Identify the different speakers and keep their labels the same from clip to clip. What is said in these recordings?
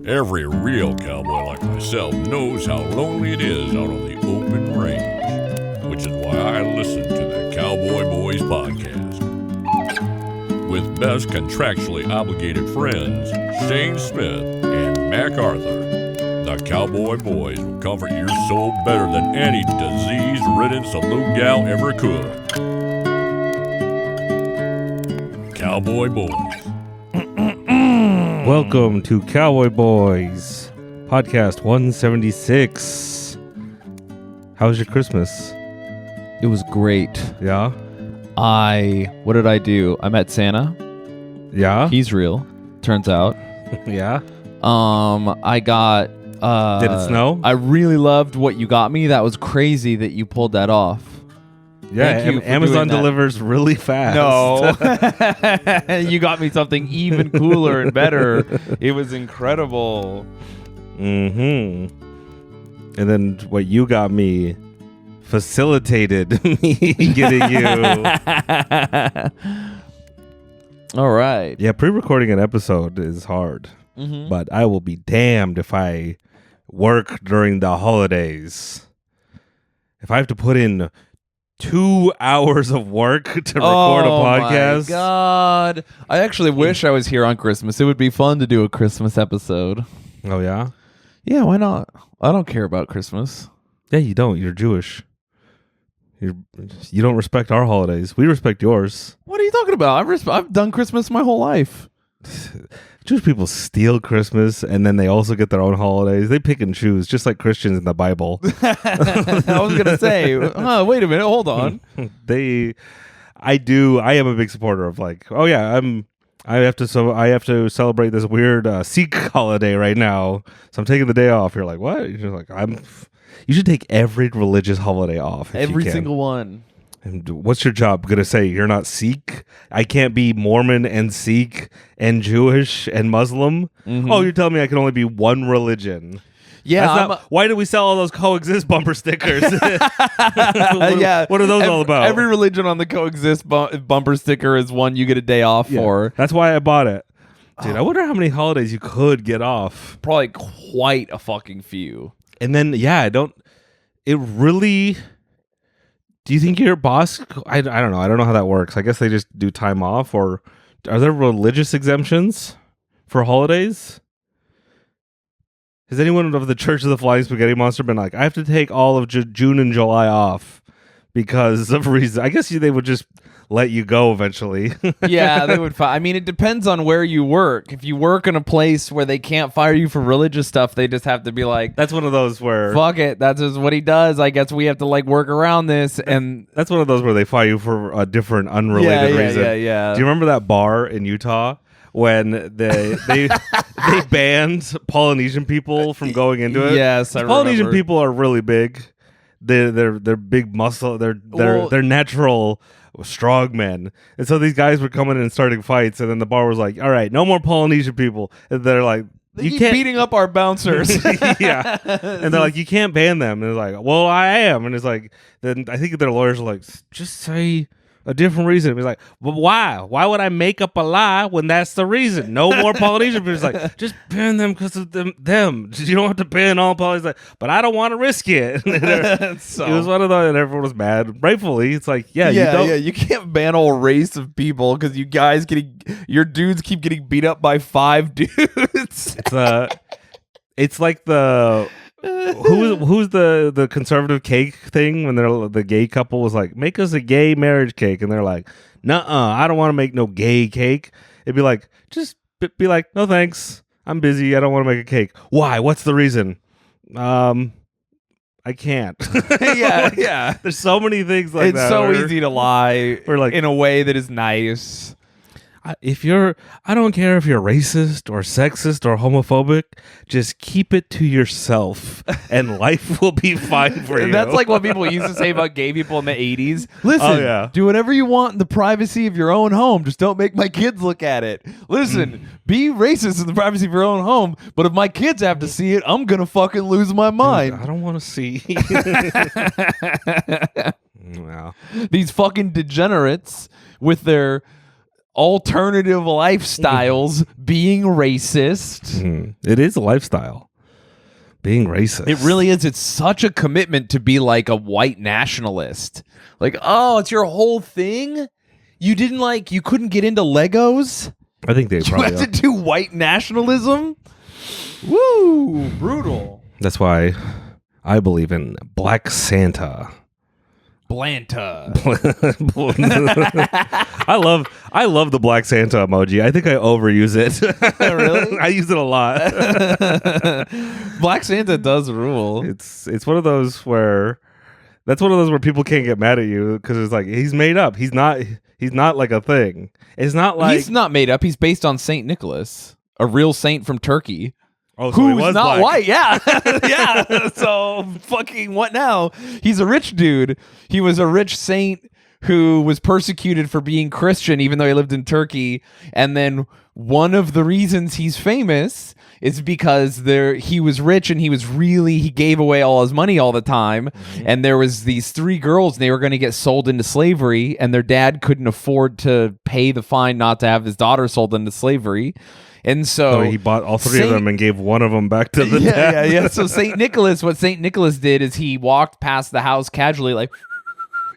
Speaker 1: Every real cowboy like myself knows how lonely it is out on the open range, which is why I listen to the Cowboy Boys podcast. With best contractually obligated friends, Shayne Smith and Mac Arthur, the Cowboy Boys will comfort your soul better than any disease-ridden saloon gal ever could. Cowboy Boys.
Speaker 2: Welcome to Cowboy Boys, podcast 176. How was your Christmas?
Speaker 3: It was great.
Speaker 2: Yeah?
Speaker 3: What did I do? I met Santa.
Speaker 2: Yeah?
Speaker 3: He's real, turns out.
Speaker 2: Yeah?
Speaker 3: I got...
Speaker 2: Did it snow?
Speaker 3: I really loved what you got me. That was crazy that you pulled that off.
Speaker 2: Yeah,
Speaker 3: Thank you for
Speaker 2: Amazon
Speaker 3: doing that.
Speaker 2: delivers really fast.
Speaker 3: No. You got me something even cooler and better. It was incredible.
Speaker 2: Mm-hmm. And then what you got me facilitated me getting you.
Speaker 3: All right.
Speaker 2: Yeah, pre-recording an episode is hard.
Speaker 3: Mm-hmm.
Speaker 2: But I will be damned if I work during the holidays. If I have to put in 2 hours of work to record a podcast.
Speaker 3: Oh my God. I actually wish I was here on Christmas. It would be fun to do a Christmas episode.
Speaker 2: Oh, yeah?
Speaker 3: Yeah, why not? I don't care about Christmas.
Speaker 2: Yeah, you don't. You're Jewish. You don't respect our holidays. We respect yours.
Speaker 3: What are you talking about? I've done Christmas my whole life.
Speaker 2: Jewish people steal Christmas, and then they also get their own holidays. They pick and choose, just like Christians in the Bible.
Speaker 3: I was going to say, wait a minute, hold on.
Speaker 2: I am a big supporter of like, oh yeah, I have to celebrate this weird Sikh holiday right now, so I'm taking the day off. You're like, what? You're like, you should take every religious holiday off.
Speaker 3: Every single one.
Speaker 2: And what's your job gonna say? You're not Sikh? I can't be Mormon and Sikh and Jewish and Muslim?
Speaker 3: Mm-hmm.
Speaker 2: Oh, you're telling me I can only be one religion?
Speaker 3: Yeah.
Speaker 2: Why do we sell all those coexist bumper stickers?
Speaker 3: Yeah.
Speaker 2: What are those all about?
Speaker 3: Every religion on the coexist bumper sticker is one you get a day off for.
Speaker 2: That's why I bought it. Dude, I wonder how many holidays you could get off.
Speaker 3: Probably quite a fucking few.
Speaker 2: And then, do you think your boss, I don't know. I don't know how that works. I guess they just do time off, or are there religious exemptions for holidays? Has anyone of the Church of the Flying Spaghetti Monster been like, I have to take all of June and July off because of reason? I guess they would just let you go eventually.
Speaker 3: Yeah, they would. I mean, it depends on where you work. If you work in a place where they can't fire you for religious stuff, they just have to be like,
Speaker 2: that's one of those where,
Speaker 3: fuck it, that's just what he does. I guess we have to like work around this. And
Speaker 2: that's one of those where they fire you for a different unrelated reason.
Speaker 3: Yeah.
Speaker 2: Do you remember that bar in Utah when they banned Polynesian people from going into it?
Speaker 3: Yes, I
Speaker 2: Polynesian
Speaker 3: remember.
Speaker 2: people are really big. They're big muscle. They're natural strong men, and so these guys were coming in and starting fights, and then the bar was like, "All right, no more Polynesian people." And they're like,
Speaker 3: You keep beating up our bouncers.
Speaker 2: Yeah, and they're like, "You can't ban them." And it's like, "Well, I am." And it's like, then I think their lawyers are like, "Just say a different reason." He's like, "Well, why? Why would I make up a lie when that's the reason? No more Polynesian people." It's like, just ban them because of them. You don't have to ban all Polynesians. Like, but I don't want to risk it.
Speaker 3: So,
Speaker 2: it was one of those, and everyone was mad. Rightfully, it's like,
Speaker 3: you can't ban a whole race of people because your dudes keep getting beat up by 5 dudes.
Speaker 2: It's like the. Who's the conservative cake thing when the gay couple was like, make us a gay marriage cake, and they're like, nuh-uh, I don't want to make no gay cake. It'd be like, just be like, no thanks, I'm busy, I don't want to make a cake. Why? What's the reason? I can't.
Speaker 3: Yeah.
Speaker 2: There's so many things like that.
Speaker 3: It's so easy to lie
Speaker 2: like,
Speaker 3: in a way that is nice.
Speaker 2: I don't care if you're racist or sexist or homophobic, just keep it to yourself and life will be fine for you.
Speaker 3: That's like what people used to say about gay people in the 80s. Listen, do whatever you want in the privacy of your own home. Just don't make my kids look at it. Listen, be racist in the privacy of your own home, but if my kids have to see it, I'm going to fucking lose my mind.
Speaker 2: Dude, I don't want to see. Wow.
Speaker 3: These fucking degenerates with their alternative lifestyles being racist.
Speaker 2: It is a lifestyle. Being racist.
Speaker 3: It really is. It's such a commitment to be like a white nationalist. Like, oh, it's your whole thing? You couldn't get into Legos?
Speaker 2: I think they probably
Speaker 3: You have to do white nationalism? Woo! Brutal.
Speaker 2: That's why I believe in Black Santa.
Speaker 3: Blanta.
Speaker 2: I love the Black Santa emoji. I think I overuse it.
Speaker 3: Really?
Speaker 2: I use it a lot.
Speaker 3: Black Santa does rule.
Speaker 2: It's one of those where people can't get mad at you because it's like he's made up. He's not like a thing. It's not like
Speaker 3: he's not made up. He's based on Saint Nicholas, a real saint from Turkey.
Speaker 2: Oh, so
Speaker 3: who's not
Speaker 2: black.
Speaker 3: white? Yeah, yeah. So fucking what now? He's a rich dude. He was a rich saint who was persecuted for being Christian, even though he lived in Turkey. And then one of the reasons he's famous is because he was rich and he gave away all his money all the time. Mm-hmm. And there was these 3 girls and they were going to get sold into slavery, and their dad couldn't afford to pay the fine not to have his daughter sold into slavery. And so
Speaker 2: he bought all 3 of them and gave one of them back to the dad.
Speaker 3: Yeah. So what Saint Nicholas did is he walked past the house casually, like,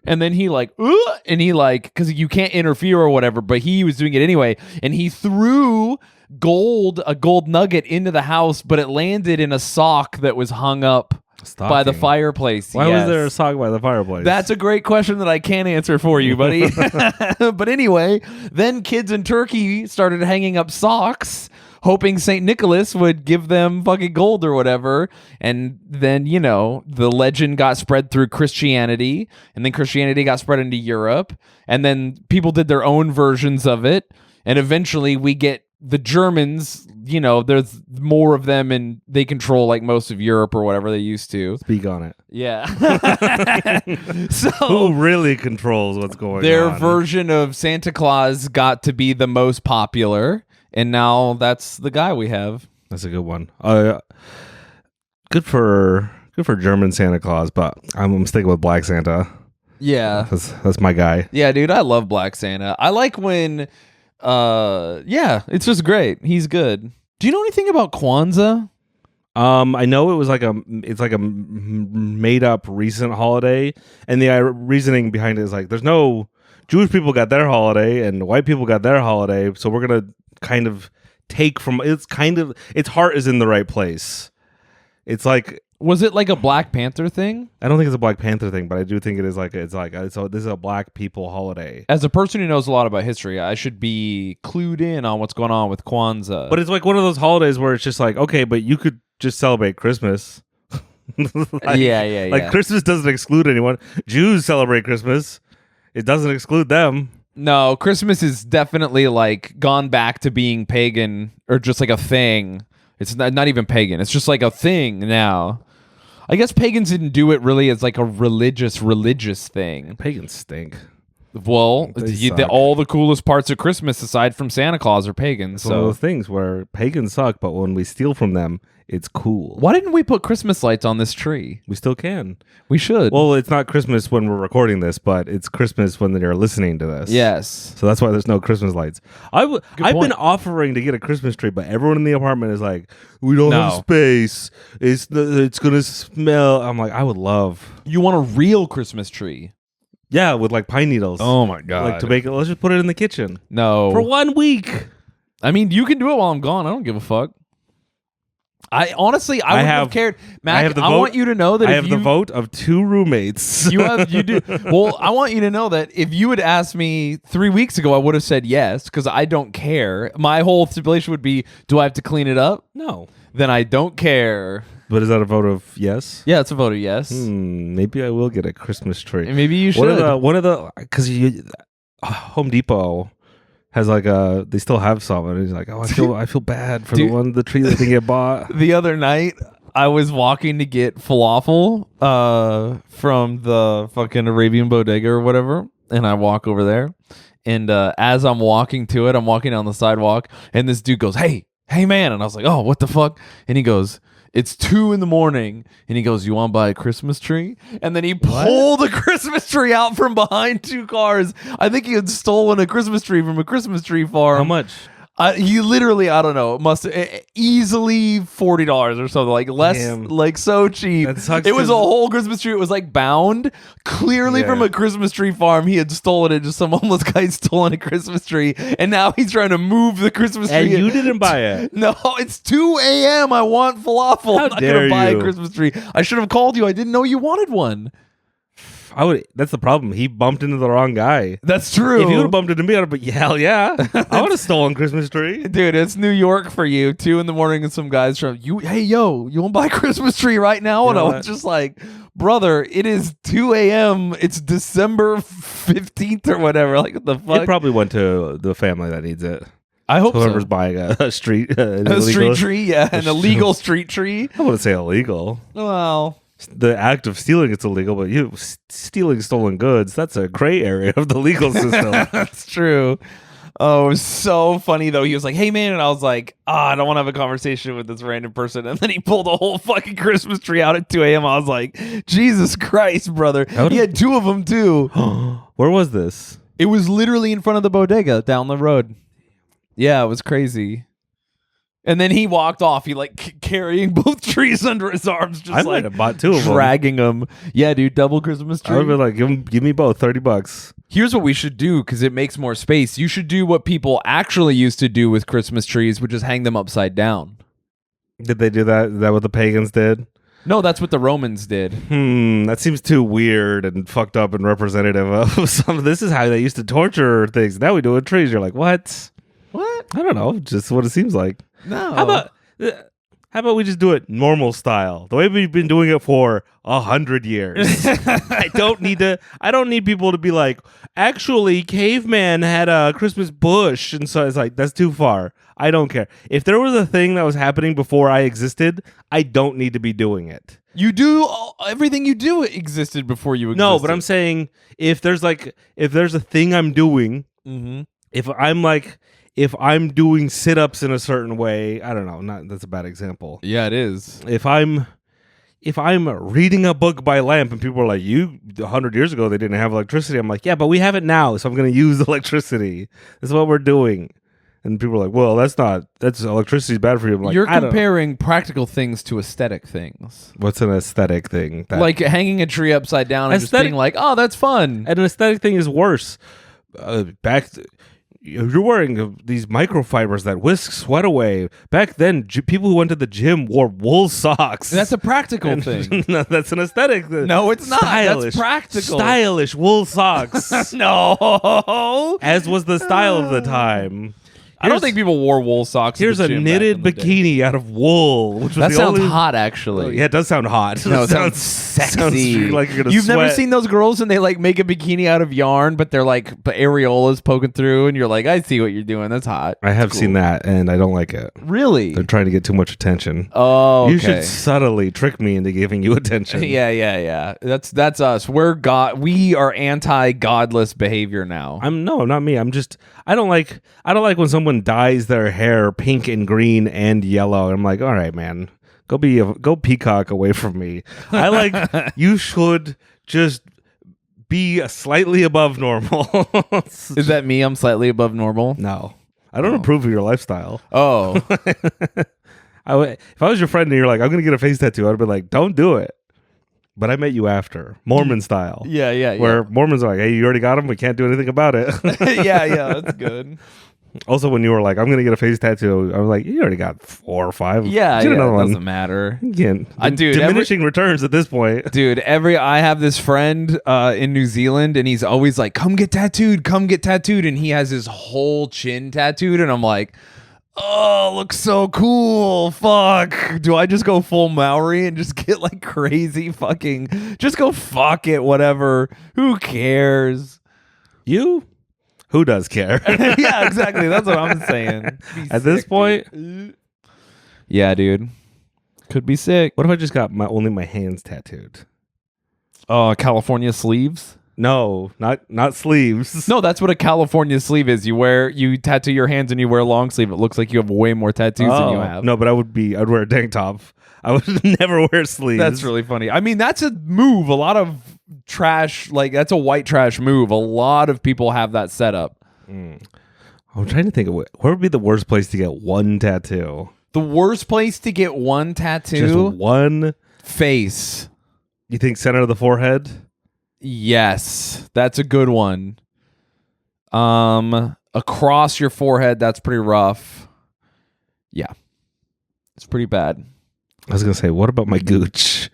Speaker 3: and then he because you can't interfere or whatever, but he was doing it anyway, and he threw a gold nugget into the house, but it landed in a sock that was hung up by the fireplace.
Speaker 2: Why was there a sock by the fireplace?
Speaker 3: That's a great question that I can't answer for you, buddy. But anyway, then kids in Turkey started hanging up socks, hoping St. Nicholas would give them fucking gold or whatever. And then, the legend got spread through Christianity, and then Christianity got spread into Europe, and then people did their own versions of it. And eventually we get the Germans, there's more of them and they control like most of Europe or whatever they used to.
Speaker 2: Speak on it.
Speaker 3: Yeah. So
Speaker 2: who really controls what's going on?
Speaker 3: Their version of Santa Claus got to be the most popular, and now that's the guy we have.
Speaker 2: That's a good one. Good for German Santa Claus, but I'm sticking with Black Santa.
Speaker 3: Yeah.
Speaker 2: That's my guy.
Speaker 3: Yeah, dude, I love Black Santa. I like when it's just great. He's good. Do you know anything about Kwanzaa?
Speaker 2: I know it's like a made up recent holiday, and the reasoning behind it is like there's no Jewish people got their holiday and white people got their holiday, so we're gonna kind of take from its heart is in the right place. It's like,
Speaker 3: was it like a Black Panther thing?
Speaker 2: I don't think it's a Black Panther thing, but I do think it is this is a Black people holiday.
Speaker 3: As a person who knows a lot about history, I should be clued in on what's going on with Kwanzaa.
Speaker 2: But it's like one of those holidays where it's just like, okay, but you could just celebrate Christmas.
Speaker 3: Yeah.
Speaker 2: Like Christmas doesn't exclude anyone. Jews celebrate Christmas. It doesn't exclude them.
Speaker 3: No, Christmas is definitely like gone back to being pagan or just like a thing. It's not even pagan. It's just like a thing now. I guess pagans didn't do it really as like a religious thing.
Speaker 2: Pagans stink.
Speaker 3: Well, all the coolest parts of Christmas, aside from Santa Claus, are pagans.
Speaker 2: It's one of those things where pagans suck, but when we steal from them, it's cool.
Speaker 3: Why didn't we put Christmas lights on this tree?
Speaker 2: We still can.
Speaker 3: We should.
Speaker 2: Well, it's not Christmas when we're recording this, but it's Christmas when they're listening to this.
Speaker 3: Yes.
Speaker 2: So that's why there's no Christmas lights. I've been offering to get a Christmas tree, but everyone in the apartment is like, we don't have space. It's going to smell. I'm like, I would love.
Speaker 3: You want a real Christmas tree?
Speaker 2: Yeah, with like pine needles.
Speaker 3: Oh my God.
Speaker 2: Like to make it, let's just put it in the kitchen.
Speaker 3: No.
Speaker 2: For 1 week.
Speaker 3: I mean, you can do it while I'm gone. I don't give a fuck. I honestly, I wouldn't have cared. Mac, I want you to know that
Speaker 2: I have the vote of 2 roommates.
Speaker 3: You do. Well, I want you to know that if you had asked me 3 weeks ago, I would have said yes, because I don't care. My whole stipulation would be, do I have to clean it up?
Speaker 2: No.
Speaker 3: Then I don't care.
Speaker 2: But is that a vote of yes?
Speaker 3: Yeah, it's a vote of yes.
Speaker 2: Maybe I will get a Christmas tree.
Speaker 3: And maybe you should.
Speaker 2: One of the because Home Depot has like they still have some, and he's like, oh, I feel bad for the tree that didn't get bought.
Speaker 3: The other night, I was walking to get falafel from the fucking Arabian bodega or whatever, and I walk over there, and as I'm walking to it, I'm walking down the sidewalk, and this dude goes, hey man, and I was like, oh, what the fuck? And he goes, It's 2 a.m. and he goes, "You want to buy a Christmas tree?" And then he pulled the Christmas tree out from behind 2 cars. I think he had stolen a Christmas tree from a Christmas tree farm.
Speaker 2: How much?
Speaker 3: He literally, I don't know, it must easily $40 or something, like less,
Speaker 2: Damn.
Speaker 3: like so cheap.
Speaker 2: That sucks
Speaker 3: It was a whole Christmas tree. It was like bound clearly from a Christmas tree farm. He had stolen it. Just some homeless guy stolen a Christmas tree, and now he's trying to move the Christmas tree.
Speaker 2: And you didn't buy it.
Speaker 3: No, it's 2 a.m. I want falafel.
Speaker 2: How
Speaker 3: I'm not
Speaker 2: dare
Speaker 3: gonna buy
Speaker 2: you.
Speaker 3: a Christmas tree. I should have called you. I didn't know you wanted one.
Speaker 2: That's the problem. He bumped into the wrong guy.
Speaker 3: That's true.
Speaker 2: If he would have bumped into me, I'd have been, hell yeah. I would have stolen Christmas tree.
Speaker 3: Dude, it's New York for you. 2 a.m. and some guys from you. Hey, yo, you want to buy a Christmas tree right now? And I was just like, brother, it is 2 a.m. It's December 15th or whatever. Like, what the fuck?
Speaker 2: It probably went to the family that needs it.
Speaker 3: I hope
Speaker 2: Whoever's
Speaker 3: so.
Speaker 2: buying a street,
Speaker 3: A street tree, yeah, an illegal street tree.
Speaker 2: I wouldn't say illegal.
Speaker 3: Well,
Speaker 2: The act of stealing it's illegal, but stealing stolen goods, that's a gray area of the legal system.
Speaker 3: that's true. Oh, it was so funny though. He was like, "Hey man," and I was like, I don't want to have a conversation with this random person. And then he pulled a whole fucking Christmas tree out at 2 a.m. I was like, Jesus Christ, brother. He had 2 of them too.
Speaker 2: Where was this?
Speaker 3: It was literally in front of the bodega down the road. Yeah, it was crazy. And then he walked off. He like carrying both trees under his arms, just
Speaker 2: I might
Speaker 3: like
Speaker 2: have bought 2 of them.
Speaker 3: dragging them. Yeah, dude, double Christmas
Speaker 2: I
Speaker 3: tree.
Speaker 2: would be like, give me both, $30.
Speaker 3: Here's what we should do because it makes more space. You should do what people actually used to do with Christmas trees, which is hang them upside down.
Speaker 2: Did they do that? Is that what the pagans did?
Speaker 3: No, that's what the Romans did.
Speaker 2: That seems too weird and fucked up and representative of some. This is how they used to torture things. Now we do it with trees. You're like, what?
Speaker 3: What?
Speaker 2: I don't know. Just what it seems like.
Speaker 3: No.
Speaker 2: How about we just do it normal style, the way we've been doing it for 100 years? I don't need people to be like, actually, caveman had a Christmas bush, and so it's like that's too far. I don't care. If there was a thing that was happening before I existed, I don't need to be doing it.
Speaker 3: You do everything you do existed before you existed.
Speaker 2: No, but I'm saying if there's a thing I'm doing, if I'm doing sit-ups in a certain way, I don't know, that's a bad example.
Speaker 3: Yeah, it is.
Speaker 2: If I'm reading a book by lamp and people are like, 100 years ago they didn't have electricity, I'm like, yeah, but we have it now, so I'm going to use electricity. That's what we're doing. And people are like, well, that's electricity's bad for you. I'm like,
Speaker 3: You're comparing practical things to aesthetic things.
Speaker 2: What's an aesthetic thing?
Speaker 3: Like hanging a tree upside down and just being like, oh, that's fun.
Speaker 2: And an aesthetic thing is worse. You're wearing these microfibers that whisk sweat away. Back then, people who went to the gym wore wool socks.
Speaker 3: That's a practical thing.
Speaker 2: No, that's an aesthetic thing.
Speaker 3: No, it's not. That's practical.
Speaker 2: Stylish wool socks.
Speaker 3: No.
Speaker 2: As was the style of the time.
Speaker 3: I don't think people wore wool socks.
Speaker 2: Here's a knitted bikini out of wool. Which was
Speaker 3: that sounds
Speaker 2: only...
Speaker 3: hot, actually.
Speaker 2: Yeah, it does sound hot.
Speaker 3: No, it sounds sexy.
Speaker 2: Like you're gonna
Speaker 3: You've
Speaker 2: sweat.
Speaker 3: never seen those girls and they like make a bikini out of yarn, but they're like areolas poking through, and you're like, I see what you're doing. That's hot.
Speaker 2: I have seen that, and I don't like it.
Speaker 3: Really?
Speaker 2: They're trying to get too much attention.
Speaker 3: Oh, okay.
Speaker 2: You should subtly trick me into giving you attention.
Speaker 3: Yeah. That's us. We are anti-godless behavior now.
Speaker 2: No, not me. I don't like when someone dyes their hair pink and green and yellow. I'm like, all right, man, go peacock away from me. I like you should just be slightly above normal.
Speaker 3: Is that me? I'm slightly above normal.
Speaker 2: No, I don't approve of your lifestyle.
Speaker 3: Oh,
Speaker 2: if I was your friend and you're like, I'm gonna get a face tattoo, I'd be like, don't do it. But I met you after Mormon style.
Speaker 3: Yeah.
Speaker 2: Where Mormons are like, hey, you already got them. We can't do anything about it.
Speaker 3: yeah, that's good.
Speaker 2: Also, when you were like, I'm going to get a face tattoo, I was like, you already got 4 or 5.
Speaker 3: Yeah,
Speaker 2: Get another
Speaker 3: it
Speaker 2: one.
Speaker 3: doesn't matter.
Speaker 2: Again,
Speaker 3: Dude,
Speaker 2: diminishing returns at this point.
Speaker 3: Dude, I have this friend in New Zealand, and he's always like, come get tattooed. And he has his whole chin tattooed, and I'm like, oh, looks so cool. Fuck. Do I just go full Maori and just get like crazy fucking, just go fuck it, whatever. Who cares?
Speaker 2: You? Who does care?
Speaker 3: Yeah, exactly. That's what I'm saying.
Speaker 2: At this point?
Speaker 3: Yeah, dude. Could be sick.
Speaker 2: What if I just got only my hands tattooed?
Speaker 3: California sleeves?
Speaker 2: No, not sleeves.
Speaker 3: No, that's what a California sleeve is. You tattoo your hands and you wear a long sleeve. It looks like you have way more tattoos than you have.
Speaker 2: No, but I'd wear a tank top. I would never wear sleeves.
Speaker 3: That's really funny. I mean, that's a move. A lot of trash, like that's a white trash move. A lot of people have that setup.
Speaker 2: I'm trying to think of where would be the worst place to get one tattoo.
Speaker 3: The worst place to get one tattoo?
Speaker 2: Just one
Speaker 3: face.
Speaker 2: You think center of the forehead?
Speaker 3: Yes, that's a good one. Across your forehead, that's pretty rough. Yeah, it's pretty bad.
Speaker 2: I was gonna say, what about my gooch?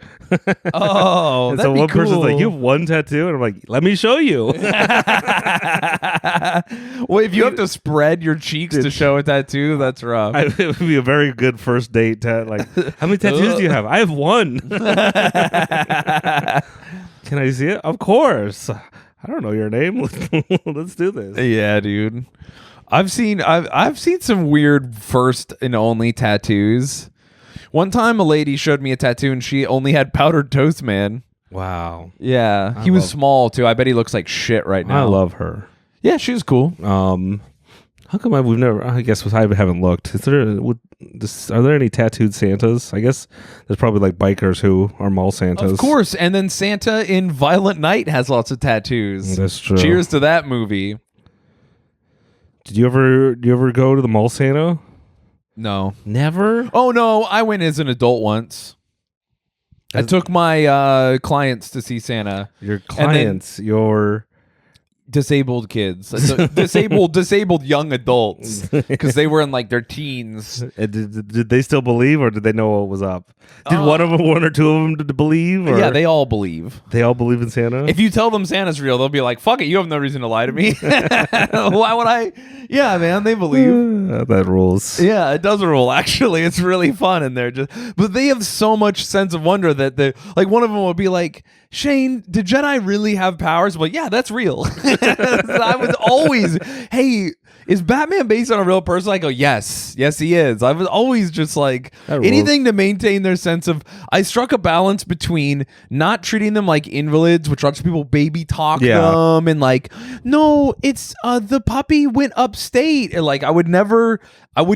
Speaker 3: Oh,
Speaker 2: and
Speaker 3: that'd
Speaker 2: so
Speaker 3: be
Speaker 2: one
Speaker 3: cool.
Speaker 2: person's like, you have one tattoo, and I'm like, let me show you.
Speaker 3: Well, if you have to spread your cheeks to show a tattoo, that's rough.
Speaker 2: It would be a very good first date. Like, how many tattoos do you have? I have one. Can I see it? Of course. I don't know your name. Let's do this.
Speaker 3: Yeah, dude. I've seen some weird first and only tattoos. One time a lady showed me a tattoo and she only had powdered toast man.
Speaker 2: Wow.
Speaker 3: Yeah. He was small too. I bet he looks like shit right now.
Speaker 2: I love her.
Speaker 3: Yeah, she was cool.
Speaker 2: How come we've never? I guess I haven't looked. Are there any tattooed Santas? I guess there's probably like bikers who are mall Santas.
Speaker 3: Of course. And then Santa in Violent Night has lots of tattoos.
Speaker 2: That's true.
Speaker 3: Cheers to that movie.
Speaker 2: Did you ever go to the mall Santa?
Speaker 3: No.
Speaker 2: Never?
Speaker 3: Oh no, I went as an adult once. I took my clients to see Santa.
Speaker 2: Your clients, your
Speaker 3: disabled kids, disabled young adults, because they were in like their teens.
Speaker 2: Did they still believe, or did they know what was up? Did one or two of them did believe? Or?
Speaker 3: Yeah, they all believe.
Speaker 2: They all believe in Santa?
Speaker 3: If you tell them Santa's real, they'll be like, fuck it, you have no reason to lie to me. Why would I? Yeah, man, they believe.
Speaker 2: That rules.
Speaker 3: Yeah, it does rule, actually. It's really fun, and but they have so much sense of wonder that they like one of them will be like, Shayne, did Jedi really have powers? Well, yeah, that's real. I was always, hey, is Batman based on a real person? I go, yes, he is. I was always just like anything to maintain their sense of. I struck a balance between not treating them like invalids, which lots of people baby talk them, and like, no, it's the puppy went upstate, and like I would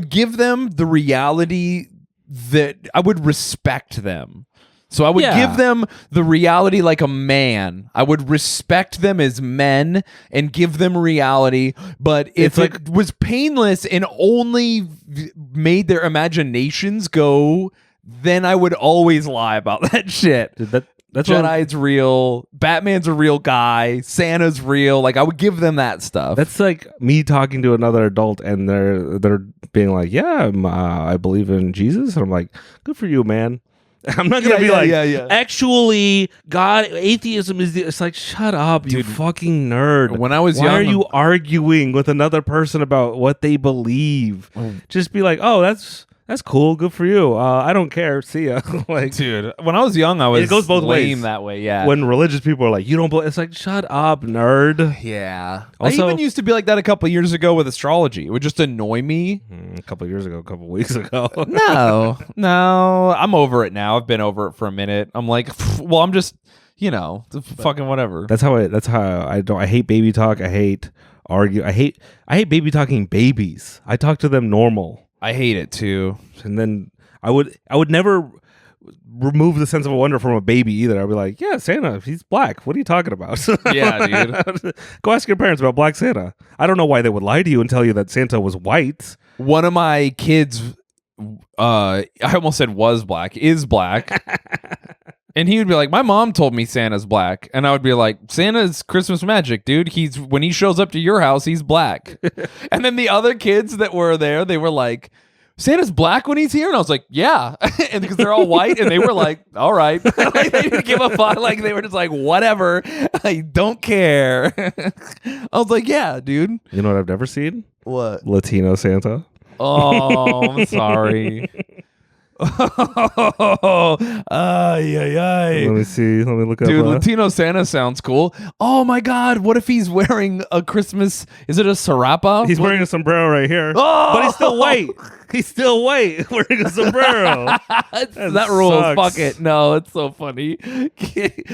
Speaker 3: give them the reality that I would respect them. So I would give them the reality like a man. I would respect them as men and give them reality. But if it was painless and only made their imaginations go, then I would always lie about that shit.
Speaker 2: That's
Speaker 3: Jedi's real. Batman's a real guy. Santa's real. Like I would give them that stuff.
Speaker 2: That's like me talking to another adult and they're being like, yeah, I believe in Jesus. And I'm like, good for you, man. I'm not going to be actually, God, atheism is it's like, shut up, dude, you fucking nerd.
Speaker 3: When I was
Speaker 2: young.
Speaker 3: Why
Speaker 2: are you arguing with another person about what they believe? Just be like, oh, that's cool. Good for you. I don't care. See ya. Like,
Speaker 3: dude, when I was young, I was
Speaker 2: it goes both
Speaker 3: lame
Speaker 2: ways.
Speaker 3: That way, yeah.
Speaker 2: When religious people are like, you don't believe, it's like, shut up, nerd.
Speaker 3: Yeah.
Speaker 2: Also,
Speaker 3: I even used to be like that a couple years ago with astrology. It would just annoy me.
Speaker 2: A couple weeks ago.
Speaker 3: No, I'm over it now. I've been over it for a minute. I'm like, well, I'm just, fucking whatever.
Speaker 2: That's how I hate baby talk. I hate argue. I hate baby talking babies. I talk to them normal.
Speaker 3: I hate it too.
Speaker 2: And then I would never remove the sense of wonder from a baby either. I'd be like, yeah, Santa, he's black. What are you talking about?
Speaker 3: Yeah, dude.
Speaker 2: Go ask your parents about Black Santa. I don't know why they would lie to you and tell you that Santa was white.
Speaker 3: One of my kids, I almost said was black, is black. And he would be like, my mom told me Santa's black. And I would be like, Santa's Christmas magic, dude. When he shows up to your house, he's black. And then the other kids that were there, they were like, Santa's black when he's here? And I was like, yeah. And because they're all white, and they were like, all right. Like, they didn't give a fuck. Like, they were just like, whatever. I don't care. I was like, yeah, dude.
Speaker 2: You know what I've never seen?
Speaker 3: What?
Speaker 2: Latino Santa.
Speaker 3: Oh, I'm sorry. Ay.
Speaker 2: Let me see. Let me look up.
Speaker 3: Dude, Latino Santa sounds cool. Oh my God, what if he's wearing a Christmas? Is it a sarapa?
Speaker 2: He's wearing a sombrero right here, but he's still white. He's still white wearing a sombrero.
Speaker 3: That rules.
Speaker 2: Sucks.
Speaker 3: Fuck it. No, it's so funny.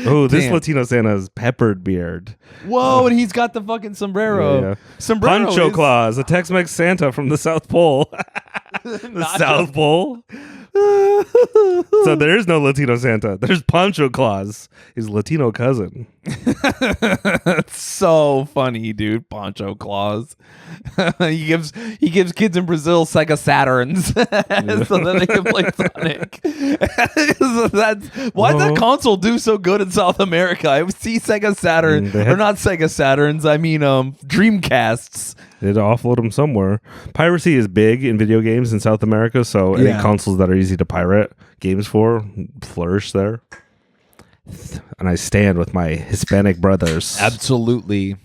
Speaker 2: Oh, this
Speaker 3: Damn.
Speaker 2: Latino Santa's peppered beard.
Speaker 3: Whoa, and he's got the fucking sombrero.
Speaker 2: Yeah.
Speaker 3: Sombrero
Speaker 2: Pancho
Speaker 3: is-
Speaker 2: Claus, a Tex-Mex Santa from the South Pole. The South Pole. So there is no Latino Santa. There's Pancho Claus, his Latino cousin.
Speaker 3: That's so funny, dude. Pancho Claus. he gives kids in Brazil Sega Saturns so that they can play Sonic. So why did that console do so good in South America? I see Sega Saturn or not Sega Saturns. I mean Dreamcasts.
Speaker 2: They had to offload them somewhere. Piracy is big in video games in South America, so any consoles that are easy to pirate games for flourish there. And I stand with my Hispanic brothers.
Speaker 3: Absolutely.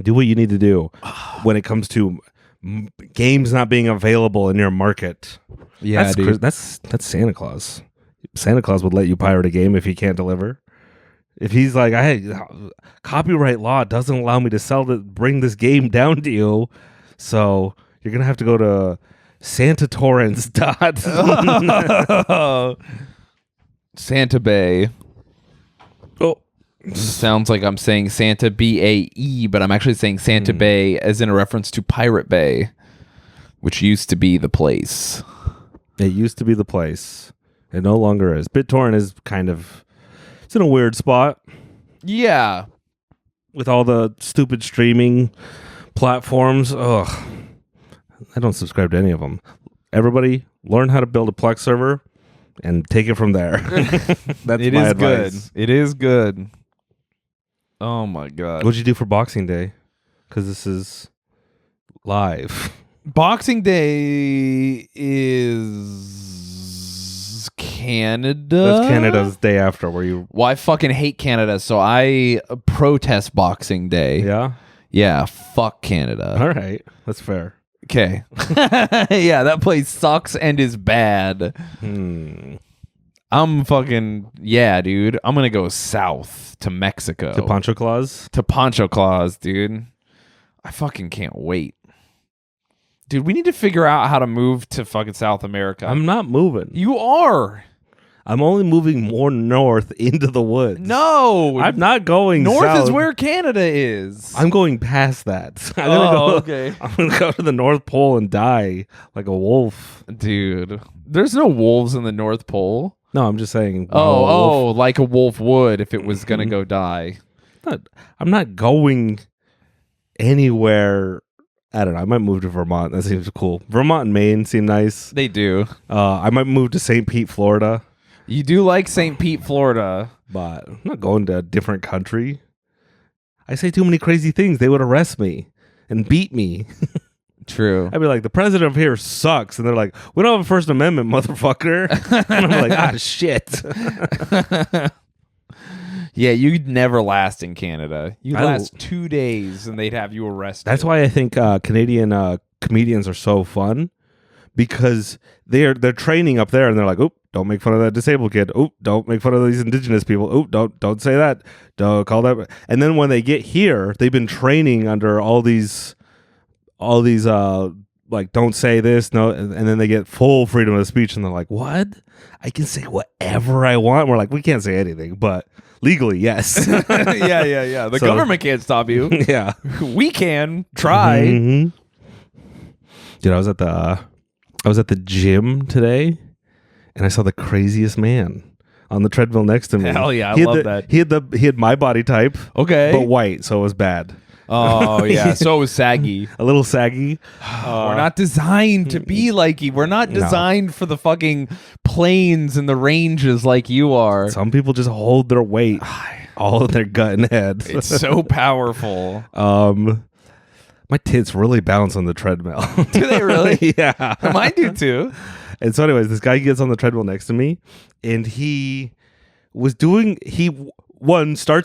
Speaker 2: Do what you need to do when it comes to games not being available in your market.
Speaker 3: Yeah, dude.
Speaker 2: That's Santa Claus. Santa Claus would let you pirate a game if he can't deliver. If he's like, copyright law doesn't allow me to bring this game down to you, so you're gonna have to go to SantaTorrents.
Speaker 3: Santa Bay.
Speaker 2: Oh,
Speaker 3: sounds like I'm saying Santa BAE, but I'm actually saying Santa Bay as in a reference to Pirate Bay, which used to be the place.
Speaker 2: It used to be the place. It no longer is. BitTorrent is kind of. It's in a weird spot.
Speaker 3: Yeah.
Speaker 2: With all the stupid streaming platforms. Ugh. I don't subscribe to any of them. Everybody, learn how to build a Plex server and take it from there. That's my advice.
Speaker 3: It is good. Oh, my God.
Speaker 2: What'd you do for Boxing Day? Because this is live.
Speaker 3: Boxing Day is Canada.
Speaker 2: That's Canada's day after where you...
Speaker 3: Well, I fucking hate Canada, so I protest Boxing Day.
Speaker 2: Yeah?
Speaker 3: Yeah, fuck Canada.
Speaker 2: All right. That's fair.
Speaker 3: Okay. Yeah, that place sucks and is bad. I'm fucking... Yeah, dude. I'm gonna go south to Mexico.
Speaker 2: To Pancho Claus?
Speaker 3: To Pancho Claus, dude. I fucking can't wait. Dude, we need to figure out how to move to fucking South America.
Speaker 2: I'm not moving.
Speaker 3: You are.
Speaker 2: I'm only moving more north into the woods.
Speaker 3: No.
Speaker 2: I'm not going
Speaker 3: north
Speaker 2: south.
Speaker 3: is where Canada is.
Speaker 2: I'm going past that.
Speaker 3: Okay.
Speaker 2: I'm going to go to the North Pole and die like a wolf.
Speaker 3: Dude, there's no wolves in the North Pole.
Speaker 2: No, I'm just saying.
Speaker 3: Like a wolf would if it was going to go die.
Speaker 2: I'm not going anywhere. I don't know. I might move to Vermont. That seems cool. Vermont and Maine seem nice.
Speaker 3: They do.
Speaker 2: I might move to St. Pete, Florida.
Speaker 3: You do like St. Pete, Florida.
Speaker 2: But I'm not going to a different country. I say too many crazy things. They would arrest me and beat me.
Speaker 3: True.
Speaker 2: I'd be like, the president of here sucks. And they're like, we don't have a First Amendment, motherfucker. And I'm like, shit.
Speaker 3: Yeah, you'd never last in Canada. You'd last 2 days and they'd have you arrested.
Speaker 2: That's why I think Canadian comedians are so fun, because they're training up there and they're like, oop, don't make fun of that disabled kid. Oop, don't make fun of these indigenous people. Oop, don't say that. Don't call that. And then when they get here, they've been training under all these like, don't say this, no, and then they get full freedom of speech and they're like, what? I can say whatever I want. We're like, we can't say anything, but legally, yes.
Speaker 3: Yeah. The government can't stop you.
Speaker 2: Yeah.
Speaker 3: We can try.
Speaker 2: Mm-hmm. Dude, I was at the gym today and I saw the craziest man on the treadmill next to me.
Speaker 3: Hell yeah, I love that.
Speaker 2: He had my body type.
Speaker 3: Okay.
Speaker 2: But white, so it was bad.
Speaker 3: Oh yeah, so it was saggy.
Speaker 2: A little saggy.
Speaker 3: We're not designed to be like you. We're not designed for the fucking plains and the ranges like you are.
Speaker 2: Some people just hold their weight, all in their gut and head.
Speaker 3: It's so powerful.
Speaker 2: My tits really bounce on the treadmill.
Speaker 3: Do they really?
Speaker 2: Yeah.
Speaker 3: Mine do too.
Speaker 2: And so anyways, this guy gets on the treadmill next to me and he starts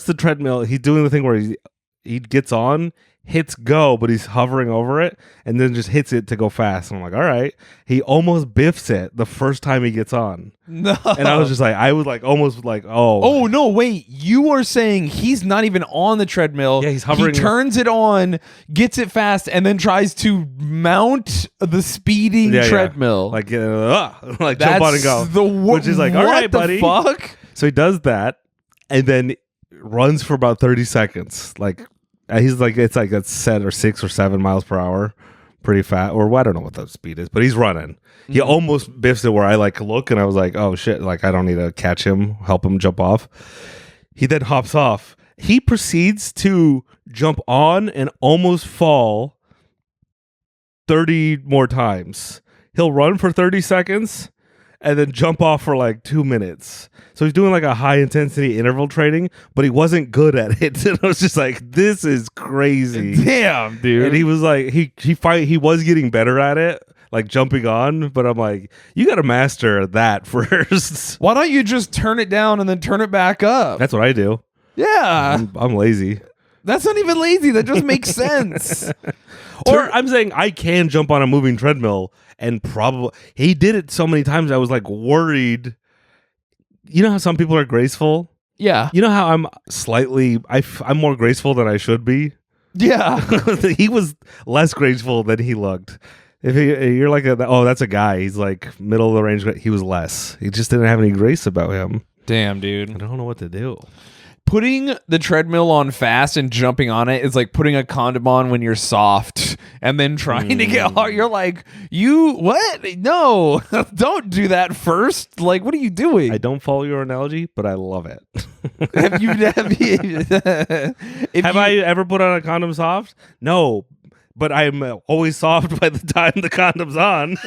Speaker 2: the treadmill. He's doing the thing where he gets on, hits go, but he's hovering over it, and then just hits it to go fast. And I'm like, all right. He almost biffs it the first time he gets on.
Speaker 3: No.
Speaker 2: And I was like, almost like, oh.
Speaker 3: Oh, no, wait. You are saying he's not even on the treadmill.
Speaker 2: Yeah, he's hovering.
Speaker 3: He turns it on, gets it fast, and then tries to mount the speeding treadmill.
Speaker 2: Like jump on and go. Which is like, all right, buddy.
Speaker 3: What the fuck?
Speaker 2: So he does that, and then runs for about 30 seconds. Like, he's like, it's like a set or 6 or 7 miles per hour. Pretty fast. Or I don't know what the speed is, but he's running. He almost biffs it where I like look and I was like, oh shit, like I don't need to catch him, help him jump off. He then hops off. He proceeds to jump on and almost fall 30 more times. He'll run for 30 seconds and then jump off for like 2 minutes. So he's doing like a high intensity interval training, but he wasn't good at it. And I was just like, this is crazy.
Speaker 3: Damn, dude.
Speaker 2: And he was like, he was getting better at it, like jumping on, but I'm like, you got to master that first.
Speaker 3: Why don't you just turn it down and then turn it back up?
Speaker 2: That's what I do.
Speaker 3: Yeah.
Speaker 2: I'm lazy.
Speaker 3: That's not even lazy. That just makes sense.
Speaker 2: Or I'm saying I can jump on a moving treadmill, and probably he did it so many times I was like worried. You know how some people are graceful?
Speaker 3: Yeah.
Speaker 2: You know how I'm I'm more graceful than I should be?
Speaker 3: Yeah.
Speaker 2: He was less graceful than he looked. If you're like, that's a guy. He's like middle of the range. He was less. He just didn't have any grace about him.
Speaker 3: Damn, dude.
Speaker 2: I don't know what to do.
Speaker 3: Putting the treadmill on fast and jumping on it is like putting a condom on when you're soft and then trying to get hard. You're like, what? No, don't do that first. Like, what are you doing?
Speaker 2: I don't follow your analogy, but I love it.
Speaker 3: Have
Speaker 2: I ever put on a condom soft? No, but I'm always soft by the time the condom's on.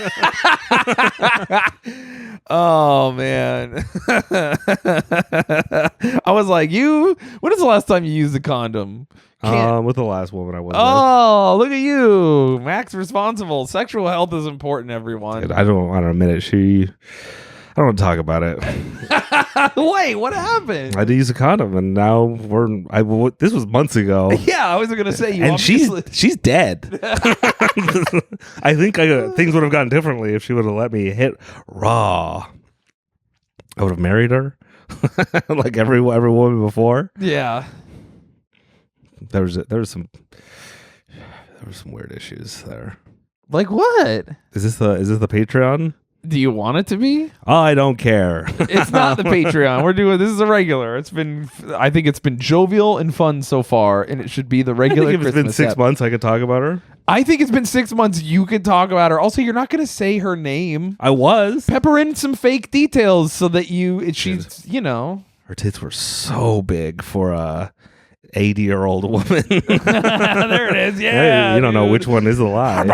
Speaker 3: Oh, man. I was like, when is the last time you used a condom?
Speaker 2: With the last woman I was with.
Speaker 3: Oh, look at you. Max responsible. Sexual health is important, everyone.
Speaker 2: Dude, I don't want to admit it. I don't want to talk about it.
Speaker 3: Wait, what happened?
Speaker 2: I had to use a condom, and now this was months ago.
Speaker 3: Yeah, I was going to say you.
Speaker 2: And she's dead. I think things would have gone differently if she would have let me hit raw. I would have married her, like every woman before.
Speaker 3: Yeah.
Speaker 2: There was some weird issues there.
Speaker 3: Like what?
Speaker 2: Is this the Patreon?
Speaker 3: Do you want it to be?
Speaker 2: I don't care.
Speaker 3: It's not the Patreon. This is a regular. I think it's been jovial and fun so far, and it should be the regular.
Speaker 2: I think if it's been 6 months, I could talk about her.
Speaker 3: I think it's been 6 months. You could talk about her. Also, you're not going to say her name.
Speaker 2: I was.
Speaker 3: Pepper in some fake details so that she's.
Speaker 2: Her tits were so big for a 80-year-old woman.
Speaker 3: There it is. Yeah.
Speaker 2: You don't know which one is a lie.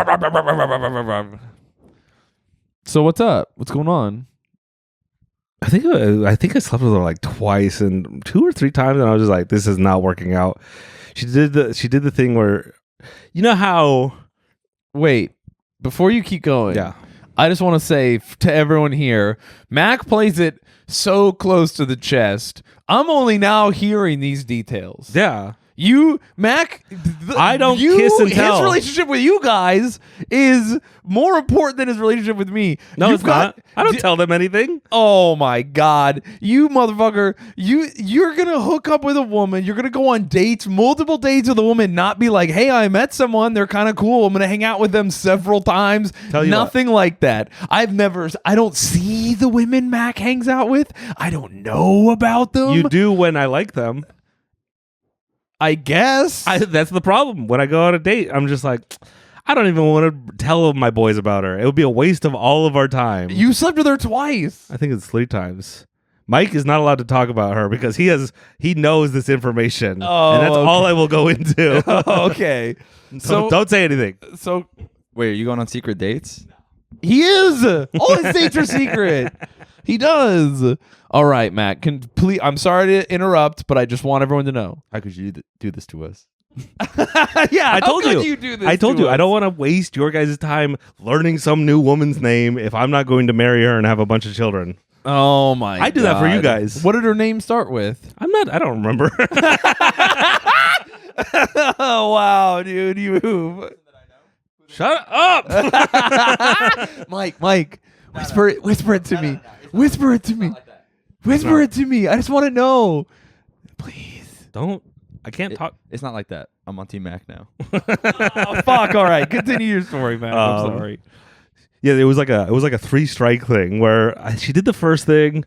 Speaker 3: So what's up? What's going on?
Speaker 2: I think I slept with her like twice and 2 or 3 times, and I was just like, this is not working out. She did the thing where, you know how.
Speaker 3: Wait, before you keep going,
Speaker 2: yeah,
Speaker 3: I just want to say to everyone here, Mac plays it so close to the chest. I'm only now hearing these details.
Speaker 2: Yeah.
Speaker 3: Mac,
Speaker 2: I don't kiss and tell.
Speaker 3: His relationship with you guys is more important than his relationship with me.
Speaker 2: No, it's not. I don't tell them anything.
Speaker 3: Oh my God. You motherfucker. You're going to hook up with a woman. You're going to go on dates, multiple dates with a woman, not be like, hey, I met someone. They're kind of cool. I'm going to hang out with them several times. Nothing like that. I don't see the women Mac hangs out with. I don't know about them.
Speaker 2: You do when I like them.
Speaker 3: I guess.
Speaker 2: That's the problem. When I go on a date, I'm just like, I don't even want to tell my boys about her. It would be a waste of all of our time.
Speaker 3: You slept with her twice.
Speaker 2: I think it's 3 times. Mike is not allowed to talk about her because he knows this information.
Speaker 3: Oh,
Speaker 2: and that's all I will go into.
Speaker 3: Okay.
Speaker 2: So don't say anything.
Speaker 3: So
Speaker 4: wait, are you going on secret dates?
Speaker 3: He is. All his dates are secret. He does. All right, Matt. I'm sorry to interrupt, but I just want everyone to know.
Speaker 4: How could you do this to us?
Speaker 3: Yeah,
Speaker 2: I told you. I told you.
Speaker 3: Us?
Speaker 2: I don't want to waste your guys' time learning some new woman's name if I'm not going to marry her and have a bunch of children.
Speaker 3: Oh my!
Speaker 2: I do that for you guys.
Speaker 3: What did her name start with?
Speaker 2: I don't remember.
Speaker 3: Oh, wow, dude, you.
Speaker 2: Shut up.
Speaker 3: Mike, whisper it to me. Whisper it to me. Whisper it to me. I just want to know. Please.
Speaker 2: Don't. I can't talk.
Speaker 4: It's not like that. I'm on Team Mac now.
Speaker 3: Oh, fuck. All right. Continue your story, man. I'm sorry.
Speaker 2: Yeah, it was like a 3-strike thing where she did the first thing.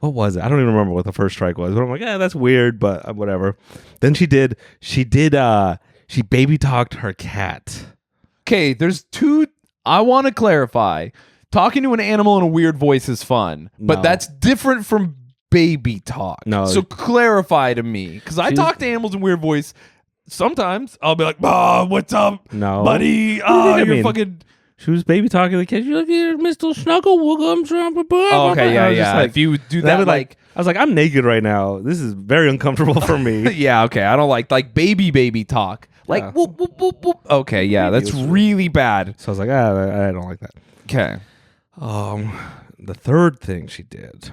Speaker 2: What was it? I don't even remember what the first strike was. But I'm like, that's weird, but whatever. Then she baby talked her cat.
Speaker 3: Okay, there's two. I want to clarify. Talking to an animal in a weird voice is fun, but
Speaker 2: No.
Speaker 3: that's different from baby talk.
Speaker 2: No.
Speaker 3: So clarify to me, because I talk to animals in weird voice. Sometimes I'll be like, what's up,
Speaker 2: No.
Speaker 3: buddy?
Speaker 2: I
Speaker 3: You're
Speaker 2: mean,
Speaker 3: fucking...
Speaker 2: She was baby talking the cat. She's like, "Here, Mr. Snugglewoogums."
Speaker 3: Oh, okay,
Speaker 2: I was
Speaker 3: yeah.
Speaker 2: just like,
Speaker 3: If you do
Speaker 2: that
Speaker 3: that,
Speaker 2: would I was like, I'm naked right now. This is very uncomfortable for me.
Speaker 3: yeah, okay. I don't like baby talk. Like,
Speaker 2: Yeah.
Speaker 3: whoop, whoop, whoop, whoop. Okay, yeah, that's really bad.
Speaker 2: So I was like, I don't like that.
Speaker 3: Okay.
Speaker 2: The third thing she did.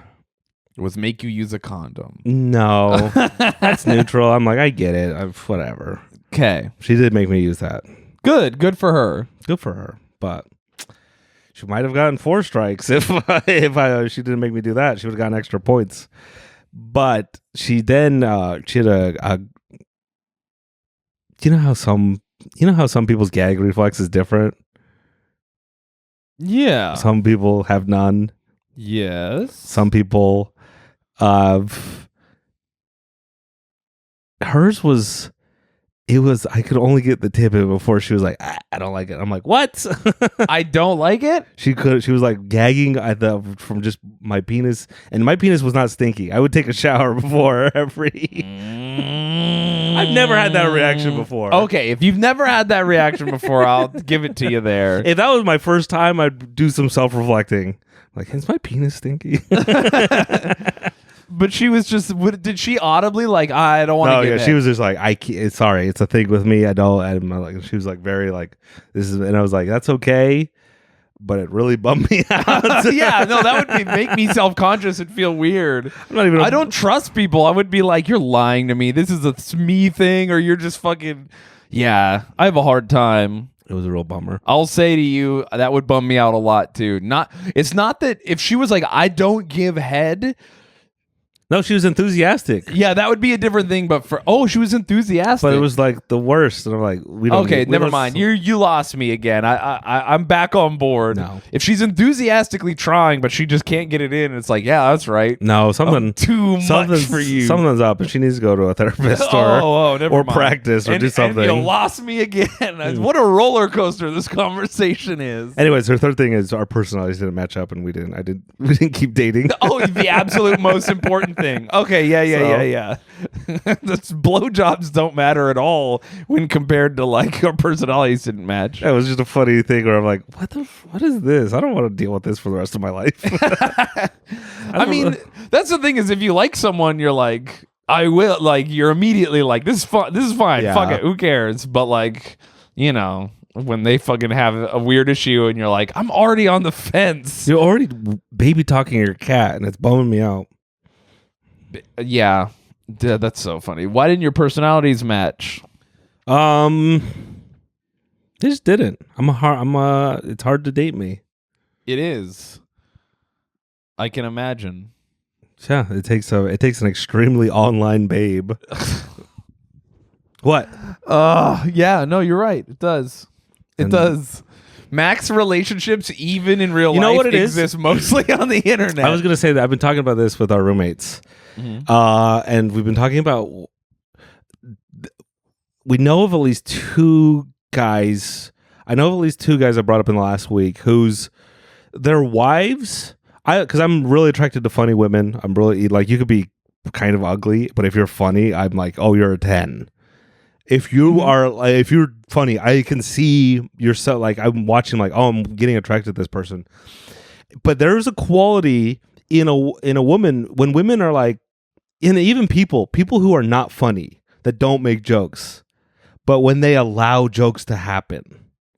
Speaker 3: Was make you use a condom.
Speaker 2: No, that's neutral. I'm like, I get it. Whatever.
Speaker 3: Okay.
Speaker 2: She did make me use that.
Speaker 3: Good for her.
Speaker 2: Good for her. But she might have gotten 4 strikes if she didn't make me do that. She would have gotten extra points. But she then she had a you know how some people's gag reflex is different.
Speaker 3: Yeah.
Speaker 2: Some people have none.
Speaker 3: Yes.
Speaker 2: Some people hers was. It was. I could only get the tip of it before she was like, "I don't like it." I'm like, "What?"
Speaker 3: I don't like it.
Speaker 2: She was like gagging from just my penis, and my penis was not stinky. I would take a shower before every. I've never had that reaction before.
Speaker 3: Okay, if you've never had that reaction before, I'll give it to you there.
Speaker 2: If that was my first time, I'd do some self-reflecting. Like, is my penis stinky?
Speaker 3: But she was just. Did she audibly like? I don't want to.
Speaker 2: No,
Speaker 3: get
Speaker 2: yeah,
Speaker 3: it.
Speaker 2: she was just like, I can't, sorry, it's a thing with me. I don't. I'm like, she was like very like this is, and I was like, that's okay, but it really bummed me out.
Speaker 3: Yeah, no, that would make me self-conscious and feel weird.
Speaker 2: I'm not even.
Speaker 3: I don't trust people. I would be like, you're lying to me. This is a me thing, or you're just fucking. Yeah, I have a hard time.
Speaker 2: It was a real bummer.
Speaker 3: I'll say to you, that would bum me out a lot too. It's not that if she was like, I don't give head.
Speaker 2: No, she was enthusiastic.
Speaker 3: Yeah, that would be a different thing. But she was enthusiastic.
Speaker 2: But it was like the worst, and I'm like, we don't.
Speaker 3: Okay, never mind. You lost me again. I'm back on board.
Speaker 2: No.
Speaker 3: If she's enthusiastically trying, but she just can't get it in, it's like, yeah, that's right.
Speaker 2: No, something
Speaker 3: Too much for you.
Speaker 2: Something's up, and she needs to go to a therapist
Speaker 3: never
Speaker 2: or
Speaker 3: mind.
Speaker 2: practice or do something.
Speaker 3: And you lost me again. What a roller coaster this conversation is.
Speaker 2: Anyways, her third thing is our personalities didn't match up, and we didn't keep dating.
Speaker 3: Oh, the absolute most important thing. Okay, yeah. This blowjobs don't matter at all when compared to like our personalities didn't match.
Speaker 2: That was just a funny thing where I'm like, what is this? I don't want to deal with this for the rest of my life.
Speaker 3: I mean, that's the thing is if you like someone, you're like, I will. Like you're immediately like, this is fun. This is fine.
Speaker 2: Yeah.
Speaker 3: Fuck it. Who cares? But like, when they fucking have a weird issue and you're like, I'm already on the fence.
Speaker 2: You're already baby talking your cat, and it's bumming me out.
Speaker 3: Yeah, that's so funny. Why didn't your personalities match?
Speaker 2: They just didn't. It's hard to date me.
Speaker 3: It is. I can imagine.
Speaker 2: Yeah, it takes an extremely online babe. What?
Speaker 3: Yeah, no, you're right. It does. It does. Max relationships, even in real life,
Speaker 2: what it is?
Speaker 3: exist mostly on the internet.
Speaker 2: I was gonna say that I've been talking about this with our roommates, and we've been talking about. We know of at least 2 guys. I know of at least 2 guys I brought up in the last week whose their wives. Because I'm really attracted to funny women. I'm really like, you could be kind of ugly, but if you're funny, I'm like, oh, you're a 10. If you are, if you're funny, I can see yourself. Like I'm watching, like, oh, I'm getting attracted to this person. But there's a quality in a woman when women are like, in even people who are not funny that don't make jokes, but when they allow jokes to happen,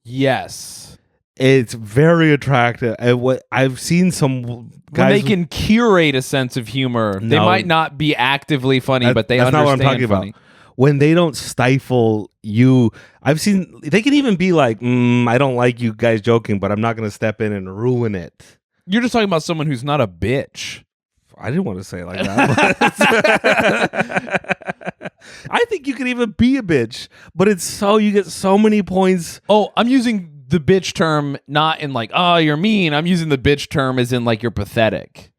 Speaker 3: yes,
Speaker 2: it's very attractive. And what I've seen some guys
Speaker 3: when they can curate a sense of humor, they might not be actively funny, but they
Speaker 2: that's
Speaker 3: understand
Speaker 2: not what I'm talking
Speaker 3: funny.
Speaker 2: about. when they don't stifle you. I've seen they can even be like, I don't like you guys joking, but I'm not going to step in and ruin it.
Speaker 3: You're just talking about someone who's not a bitch.
Speaker 2: I didn't want to say it like that. I think you can even be a bitch, but you get so many points.
Speaker 3: Oh, I'm using the bitch term not in like, oh, you're mean. I'm using the bitch term as in like you're pathetic.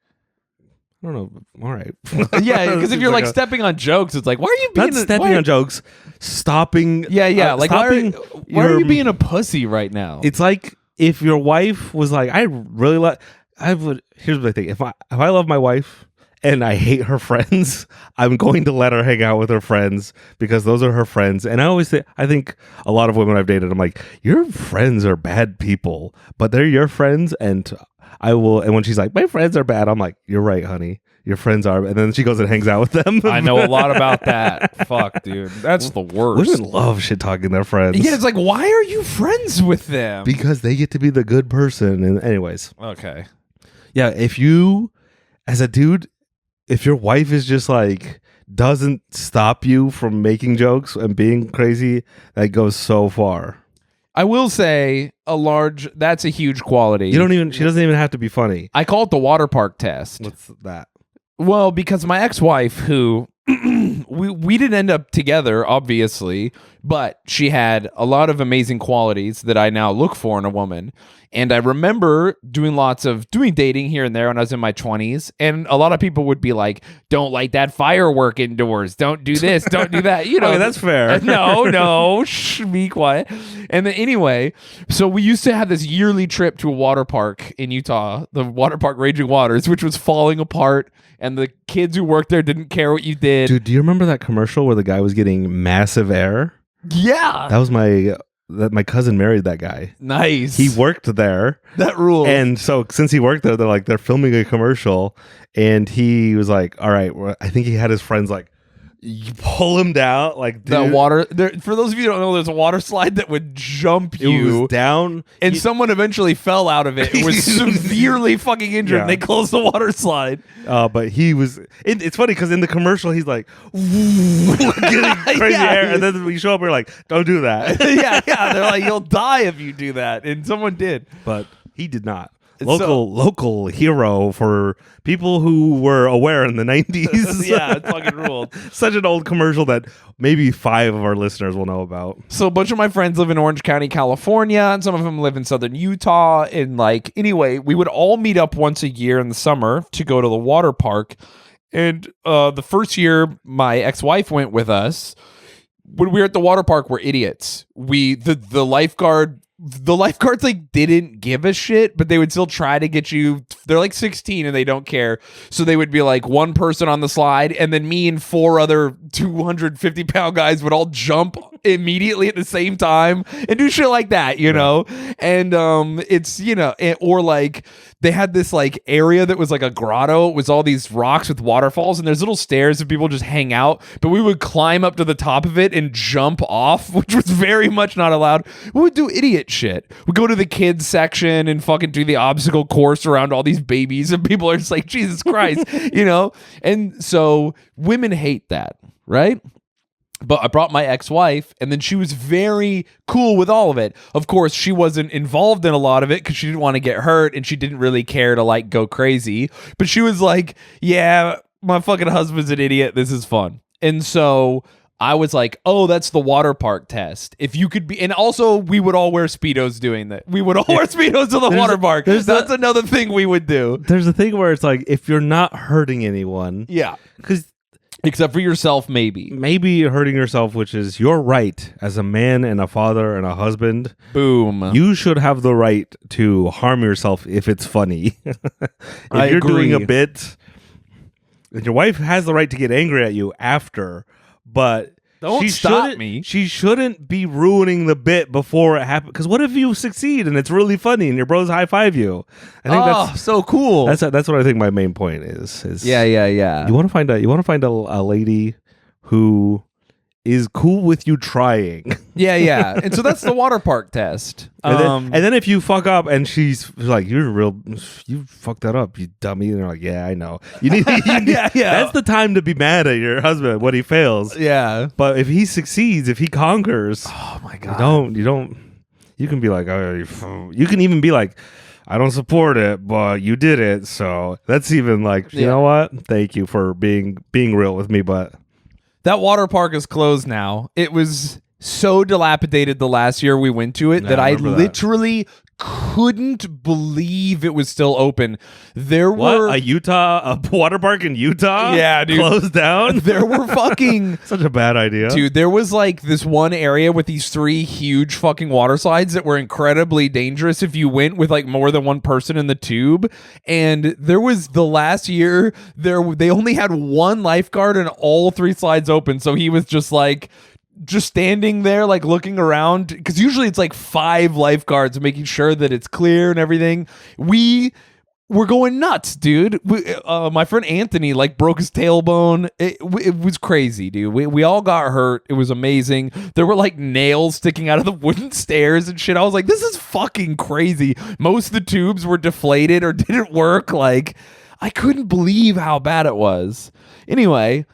Speaker 2: I don't know. All right.
Speaker 3: Yeah, because if you're like stepping on jokes, it's like, why are you being
Speaker 2: not stepping on jokes? Stopping.
Speaker 3: Yeah. Like, why are you being a pussy right now?
Speaker 2: It's like if your wife was like, here's what I think. If I love my wife and I hate her friends, I'm going to let her hang out with her friends because those are her friends. And I think a lot of women I've dated, I'm like, your friends are bad people, but they're your friends, and I will. And when she's like, my friends are bad, I'm like, you're right, honey. Your friends are. And then she goes and hangs out with them.
Speaker 3: I know a lot about that. Fuck, dude. That's the worst.
Speaker 2: Women love shit talking their friends.
Speaker 3: Yeah, it's like, why are you friends with them?
Speaker 2: Because they get to be the good person. And anyways.
Speaker 3: Okay.
Speaker 2: Yeah, if you, as a dude, if your wife is just like, doesn't stop you from making jokes and being crazy, that goes so far.
Speaker 3: I will say that's a huge quality.
Speaker 2: She doesn't even have to be funny.
Speaker 3: I call it the water park test.
Speaker 2: What's that?
Speaker 3: Well, because my ex-wife, who we didn't end up together, obviously, but she had a lot of amazing qualities that I now look for in a woman. And I remember doing dating here and there when I was in my 20s. And a lot of people would be like, don't light that firework indoors. Don't do this. Don't do that. You know,
Speaker 2: okay, that's fair.
Speaker 3: No. Shh, be quiet. And then anyway, so we used to have this yearly trip to a water park in Utah, the water park Raging Waters, which was falling apart. And the kids who worked there didn't care what you did.
Speaker 2: Dude, do you remember that commercial where the guy was getting massive air?
Speaker 3: Yeah.
Speaker 2: That was my cousin married that guy.
Speaker 3: Nice.
Speaker 2: He worked there.
Speaker 3: That rules.
Speaker 2: And so since he worked there, they're filming a commercial, and he was like, all right, I think he had his friends like, you pull him down, like, dude.
Speaker 3: The water for those of you who don't know, there's a water slide that would jump you.
Speaker 2: It was down,
Speaker 3: and someone eventually fell out of it. It was severely fucking injured.
Speaker 2: Yeah.
Speaker 3: And they closed the water slide.
Speaker 2: But he was. It's funny because in the commercial he's like getting crazy air, and then we show up, we're like, don't do that.
Speaker 3: yeah. They're like, you'll die if you do that, and someone did,
Speaker 2: but he did not. Local hero for people who were aware in the 90s.
Speaker 3: Yeah, it fucking ruled.
Speaker 2: Such an old commercial that maybe 5 of our listeners will know about.
Speaker 3: So a bunch of my friends live in Orange County, California, and some of them live in southern Utah. And anyway, we would all meet up once a year in the summer to go to the water park. And the first year my ex-wife went with us, when we were at the water park, we're idiots. The lifeguards didn't give a shit, but they would still try to get you. They're 16 and they don't care. So they would be one person on the slide, and then me and 4 other 250-pound guys would all jump immediately at the same time and do shit like that, you know? And it's, or they had this area that was a grotto. It was all these rocks with waterfalls, and there's little stairs that people just hang out, but we would climb up to the top of it and jump off, which was very much not allowed. We would do idiot shit. We go to the kids section and fucking do the obstacle course around all these babies, and people are just like, Jesus Christ, And so women hate that, right? But I brought my ex-wife, and then she was very cool with all of it. Of course, she wasn't involved in a lot of it because she didn't want to get hurt, and she didn't really care to go crazy. But she was like, yeah, my fucking husband's an idiot. This is fun. And so I was like, oh, that's the water park test. If you could be, and also we would all wear Speedos doing that. We would all wear Speedos to the water park. That's another thing we would do.
Speaker 2: There's a thing where it's if you're not hurting anyone.
Speaker 3: Yeah.
Speaker 2: Because
Speaker 3: except for yourself, maybe.
Speaker 2: Maybe you're hurting yourself, which is your right as a man and a father and a husband.
Speaker 3: Boom.
Speaker 2: You should have the right to harm yourself if it's funny. If you're
Speaker 3: agree.
Speaker 2: doing a bit, and your wife has the right to get angry at you after, but
Speaker 3: Don't stop me.
Speaker 2: She shouldn't be ruining the bit before it happens. Because what if you succeed and it's really funny and your bros high five you? I think that's
Speaker 3: so cool.
Speaker 2: That's what I think my main point is.
Speaker 3: Yeah.
Speaker 2: You want to find a lady who is cool with you trying.
Speaker 3: Yeah. And so that's the water park test.
Speaker 2: And then if you fuck up and she's like, you fucked that up, you dummy. And they're like, yeah, I know. You need,
Speaker 3: yeah.
Speaker 2: That's the time to be mad at your husband when he fails.
Speaker 3: Yeah.
Speaker 2: But if he succeeds, if he conquers,
Speaker 3: oh my God.
Speaker 2: You can be like, oh, you can even be like, I don't support it, but you did it. So that's even like, you know what? Thank you for being real with me. But
Speaker 3: that water park is closed now. It was so dilapidated the last year we went to it that I literally couldn't believe it was still open. There were
Speaker 2: a water park in Utah?
Speaker 3: Yeah, dude.
Speaker 2: Closed down?
Speaker 3: There were fucking
Speaker 2: such a bad idea.
Speaker 3: Dude, there was like this one area with these 3 huge fucking water slides that were incredibly dangerous if you went with like more than one person in the tube. And there was the last year they only had 1 lifeguard and all 3 slides open. So he was just standing there like looking around, because usually it's like 5 lifeguards making sure that it's clear and everything. We were going nuts, dude. My friend Anthony like broke his tailbone. It was crazy, dude. We all got hurt. It was amazing. There were like nails sticking out of the wooden stairs and shit. I was like, this is fucking crazy. Most of the tubes were deflated or didn't work. Like, I couldn't believe how bad it was. Anyway,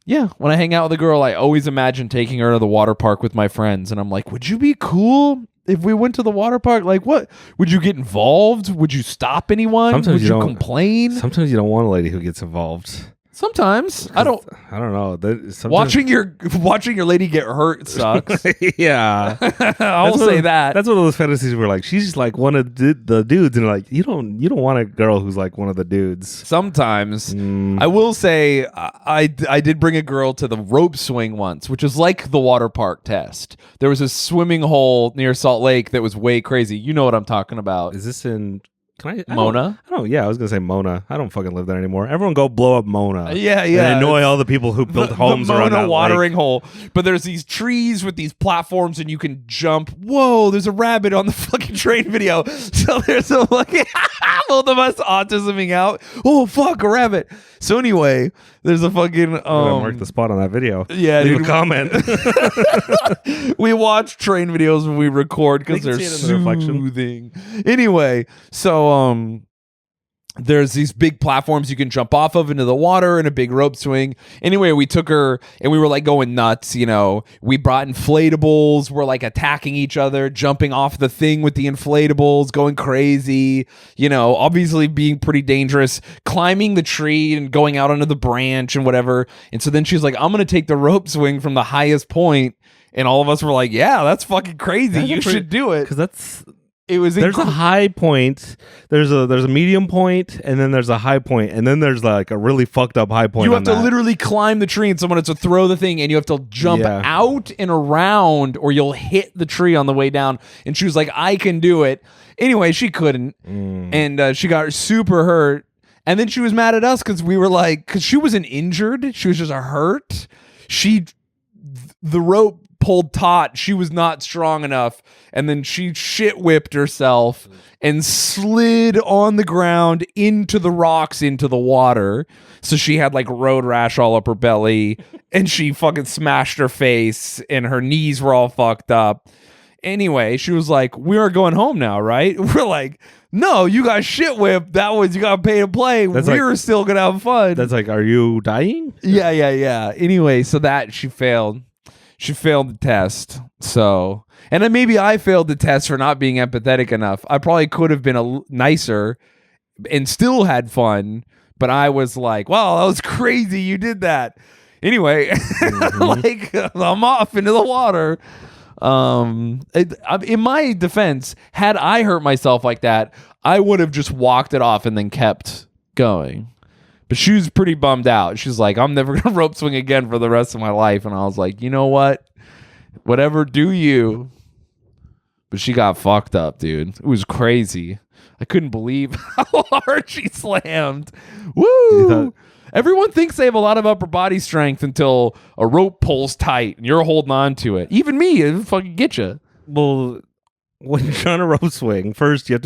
Speaker 3: yeah, when I hang out with a girl, I always imagine taking her to the water park with my friends. And I'm like, would you be cool if we went to the water park? Like, what? Would you get involved? Would you stop anyone?
Speaker 2: Sometimes
Speaker 3: would you complain?
Speaker 2: Sometimes you don't want a lady who gets involved.
Speaker 3: Sometimes. I don't
Speaker 2: know.
Speaker 3: Watching your lady get hurt sucks.
Speaker 2: Yeah.
Speaker 3: I'll say that.
Speaker 2: That's one of those fantasies where like she's like one of the dudes, and like you don't want a girl who's like one of the dudes.
Speaker 3: Sometimes. I will say I did bring a girl to the rope swing once, which is like the water park test. There was a swimming hole near Salt Lake that was way crazy. You know what I'm talking about.
Speaker 2: Is this in
Speaker 3: Mona?
Speaker 2: Yeah, I was gonna say Mona. I don't fucking live there anymore. Everyone go blow up Mona.
Speaker 3: Yeah.
Speaker 2: And annoy all the people who built homes
Speaker 3: the
Speaker 2: around
Speaker 3: Mona
Speaker 2: that
Speaker 3: watering
Speaker 2: lake.
Speaker 3: hole. But there's these trees with these platforms, and you can jump. Whoa! There's a rabbit on the fucking train video. So there's a fucking both of us autisming out. Oh fuck, a rabbit. So anyway, there's a fucking
Speaker 2: mark the spot on that video.
Speaker 3: Yeah,
Speaker 2: leave a comment.
Speaker 3: We watch train videos when we record because they're soothing. Anyway, so there's these big platforms you can jump off of into the water and a big rope swing. Anyway, we took her and we were like going nuts, you know. We brought inflatables. We're like attacking each other, jumping off the thing with the inflatables, going crazy, you know, obviously being pretty dangerous, climbing the tree and going out onto the branch and whatever. And so then she's like, I'm going to take the rope swing from the highest point. And all of us were like, yeah, that's fucking crazy. You should do it.
Speaker 2: Because
Speaker 3: there's
Speaker 2: a high point, there's a medium point, and then there's a high point, and then there's like a really fucked up high point.
Speaker 3: You have to literally climb the tree, and someone has to throw the thing, and you have to jump out and around, or you'll hit the tree on the way down. And she was like, I can do it. Anyway, she couldn't, and she got super hurt. And then she was mad at us because we were like, because she wasn't injured, she was just hurt. The rope pulled taut. She was not strong enough, and then she shit whipped herself and slid on the ground into the rocks, into the water. So she had like road rash all up her belly, and she fucking smashed her face, and her knees were all fucked up. Anyway, she was like, we are going home now, right? We're like, no, you got shit whipped. That was, you got pay to play. We're still gonna have fun.
Speaker 2: That's like, are you dying?
Speaker 3: Yeah. Anyway, so that she failed. She failed the test. So, and then maybe I failed the test for not being empathetic enough. I probably could have been nicer and still had fun, but I was like, wow, that was crazy. You did that. Anyway, like I'm off into the water. In my defense, had I hurt myself like that, I would have just walked it off and then kept going. But she was pretty bummed out. She's like, I'm never going to rope swing again for the rest of my life. And I was like, you know what? Whatever, do you. But she got fucked up, dude. It was crazy. I couldn't believe how hard she slammed. Woo! Everyone thinks they have a lot of upper body strength until a rope pulls tight and you're holding on to it. Even me, it'll fucking get you.
Speaker 2: Well, when you're trying to rope swing, first you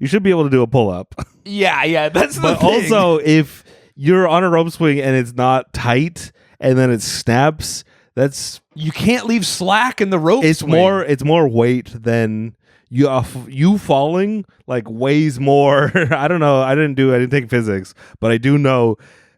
Speaker 2: should be able to do a pull up.
Speaker 3: Yeah, that's the thing.
Speaker 2: But also, if you're on a rope swing and it's not tight and then it snaps,
Speaker 3: You can't leave slack in the rope swing.
Speaker 2: It's more weight than you falling like weighs more. I don't know. I didn't take physics, but I do know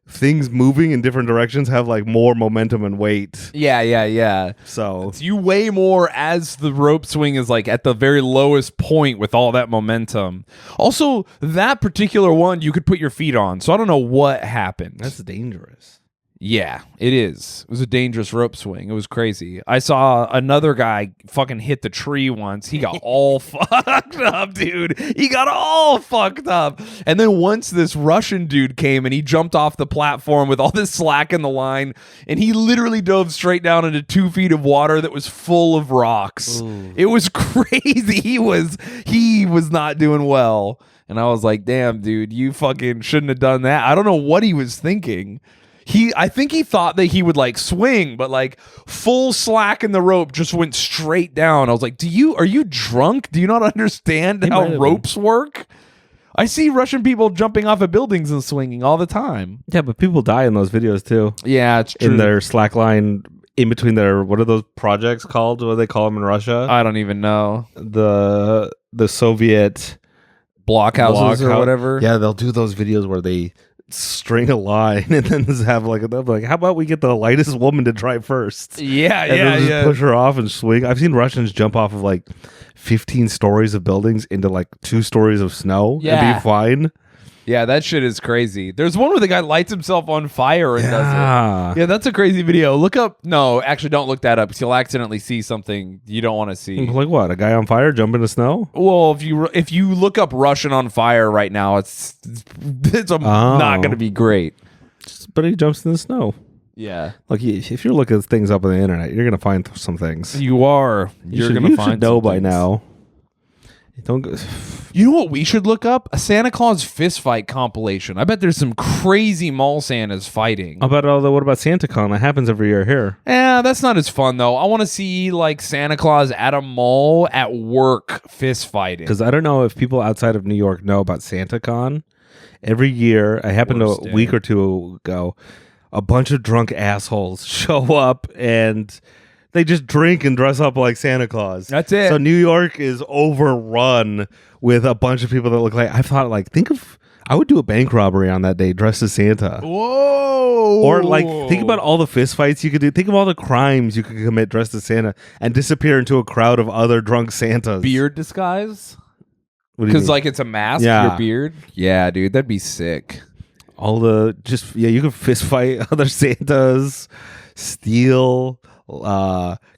Speaker 2: things moving in different directions have like more momentum and weight.
Speaker 3: Yeah.
Speaker 2: So
Speaker 3: you weigh more as the rope swing is like at the very lowest point with all that momentum. Also, that particular one you could put your feet on. So I don't know what happened.
Speaker 2: that's dangerous.
Speaker 3: Yeah, it is. It was a dangerous rope swing. It was crazy. I saw another guy fucking hit the tree once. He got all fucked up, dude. He got all fucked up. And then once this Russian dude came and he jumped off the platform with all this slack in the line, and he literally dove straight down into 2 feet of water that was full of rocks. Ooh. It was crazy. He was not doing well. And I was like, damn, dude, you fucking shouldn't have done that. I don't know what he was thinking. I think he thought that he would like swing, but like full slack in the rope just went straight down. I was like, are you drunk? Do you not understand how ropes work? I see Russian people jumping off of buildings and swinging all the time.
Speaker 2: Yeah, but people die in those videos too.
Speaker 3: Yeah, it's true.
Speaker 2: In their slack line in between their, what are those projects called? What do they call them in Russia?
Speaker 3: I don't even know.
Speaker 2: The Soviet
Speaker 3: blockhouses or whatever.
Speaker 2: Yeah, they'll do those videos where they string a line and then just have like how about we get the lightest woman to try first?
Speaker 3: Yeah,
Speaker 2: push her off and swing. I've seen Russians jump off of like 15 stories of buildings into like 2 stories of snow and be fine.
Speaker 3: Yeah, that shit is crazy. There's one where the guy lights himself on fire and does it. Yeah, that's a crazy video. Look up. No, actually, don't look that up because you'll accidentally see something you don't want to see.
Speaker 2: Like what? A guy on fire jumping into snow?
Speaker 3: Well, if you look up Russian on fire right now, it's not going to be great.
Speaker 2: But he jumps in the snow.
Speaker 3: Yeah.
Speaker 2: Like if you're looking things up on the internet, you're going to find some things.
Speaker 3: You are. You're going to find.
Speaker 2: You should know by now. Don't go.
Speaker 3: You know what we should look up? A Santa Claus fist fight compilation. I bet there's some crazy mall Santas fighting.
Speaker 2: What about SantaCon? That happens every year here.
Speaker 3: Yeah, that's not as fun though. I want to see like Santa Claus at a mall at work fist fighting.
Speaker 2: Because I don't know if people outside of New York know about SantaCon. Every year, I happened a week or two ago, a bunch of drunk assholes show up and they just drink and dress up like Santa Claus.
Speaker 3: That's it.
Speaker 2: So New York is overrun with a bunch of people that look like, I thought like, I would do a bank robbery on that day dressed as Santa.
Speaker 3: Whoa.
Speaker 2: Or like, think about all the fist fights you could do. Think of all the crimes you could commit dressed as Santa and disappear into a crowd of other drunk Santas.
Speaker 3: Beard disguise? Because like it's a mask, your beard? Yeah, dude, that'd be sick.
Speaker 2: You could fist fight other Santas, steal,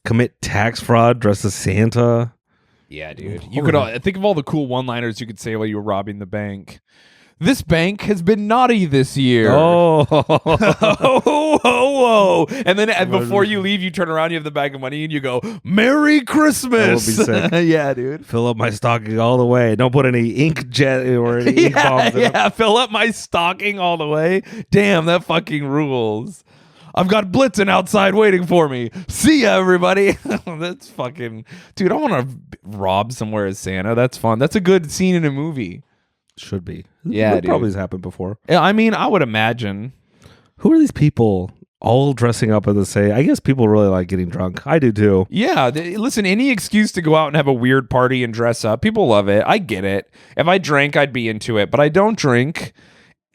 Speaker 2: commit tax fraud dressed as Santa.
Speaker 3: Yeah, dude. You could think of all the cool one-liners you could say while you were robbing the bank. This bank has been naughty this year.
Speaker 2: Oh.
Speaker 3: And then before you leave, you turn around, you have the bag of money, and you go, Merry Christmas.
Speaker 2: That would be sick.
Speaker 3: Yeah, dude.
Speaker 2: Fill up my stocking all the way. Don't put any ink jet or any ink bombs in it.
Speaker 3: Fill up my stocking all the way. Damn, that fucking rules. I've got Blitzen outside waiting for me. See ya, everybody. That's fucking... Dude, I want to rob somewhere as Santa. That's fun. That's a good scene in a movie.
Speaker 2: Should be.
Speaker 3: Yeah,
Speaker 2: That probably has happened before.
Speaker 3: Yeah, I mean, I would imagine.
Speaker 2: Who are these people all dressing up as the same? I guess people really like getting drunk. I do too.
Speaker 3: Yeah. Listen, any excuse to go out and have a weird party and dress up, people love it. I get it. If I drank, I'd be into it, but I don't drink.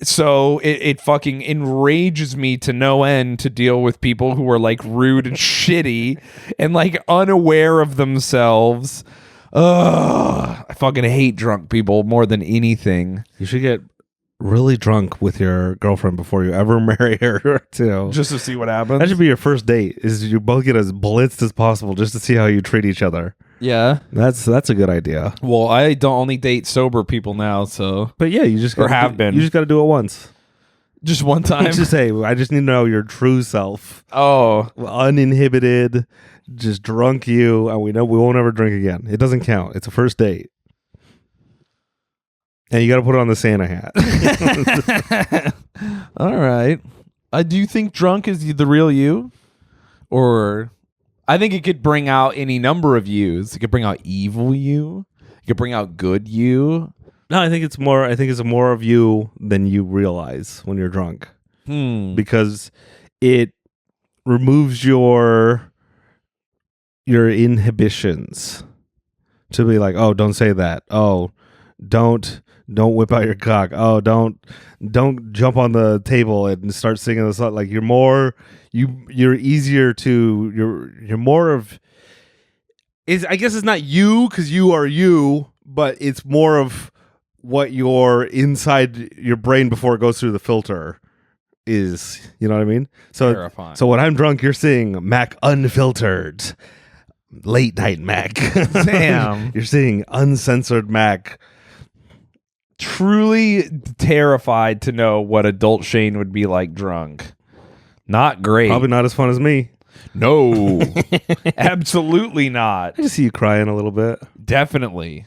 Speaker 3: So it fucking enrages me to no end to deal with people who are like rude and shitty and like unaware of themselves. I fucking hate drunk people more than anything.
Speaker 2: You should get really drunk with your girlfriend before you ever marry her too.
Speaker 3: Just to see what happens.
Speaker 2: That should be your first date, is you both get as blitzed as possible just to see how you treat each other.
Speaker 3: Yeah.
Speaker 2: That's a good idea.
Speaker 3: Well, I don't only date sober people now, so.
Speaker 2: But yeah, you just
Speaker 3: or have been.
Speaker 2: You just got to do it once.
Speaker 3: Just one time?
Speaker 2: Just say, I just need to know your true self.
Speaker 3: Oh.
Speaker 2: Uninhibited, just drunk you, and we know we won't ever drink again. It doesn't count. It's a first date. And you got to put on the Santa hat.
Speaker 3: All right. Do you think drunk is the real you? Or I think it could bring out any number of yous. It could bring out evil you. It could bring out good you.
Speaker 2: No, I think it's more of you than you realize when you're drunk.
Speaker 3: Hmm.
Speaker 2: Because it removes your inhibitions to be like, oh, don't say that. Oh, don't whip out your cock. Oh, don't jump on the table and start singing the song. Like you're easier to you're more of is I guess it's not you because you are you, but it's more of what your inside your brain before it goes through the filter is. You know what I mean?
Speaker 3: Terrifying.
Speaker 2: So when I'm drunk, you're seeing Mac Unfiltered, late night Mac.
Speaker 3: Damn.
Speaker 2: You're seeing uncensored Mac.
Speaker 3: Truly terrified to know what adult Shayne would be like drunk. Not great.
Speaker 2: Probably not as fun as me.
Speaker 3: No. Absolutely not.
Speaker 2: I just see you crying a little bit.
Speaker 3: Definitely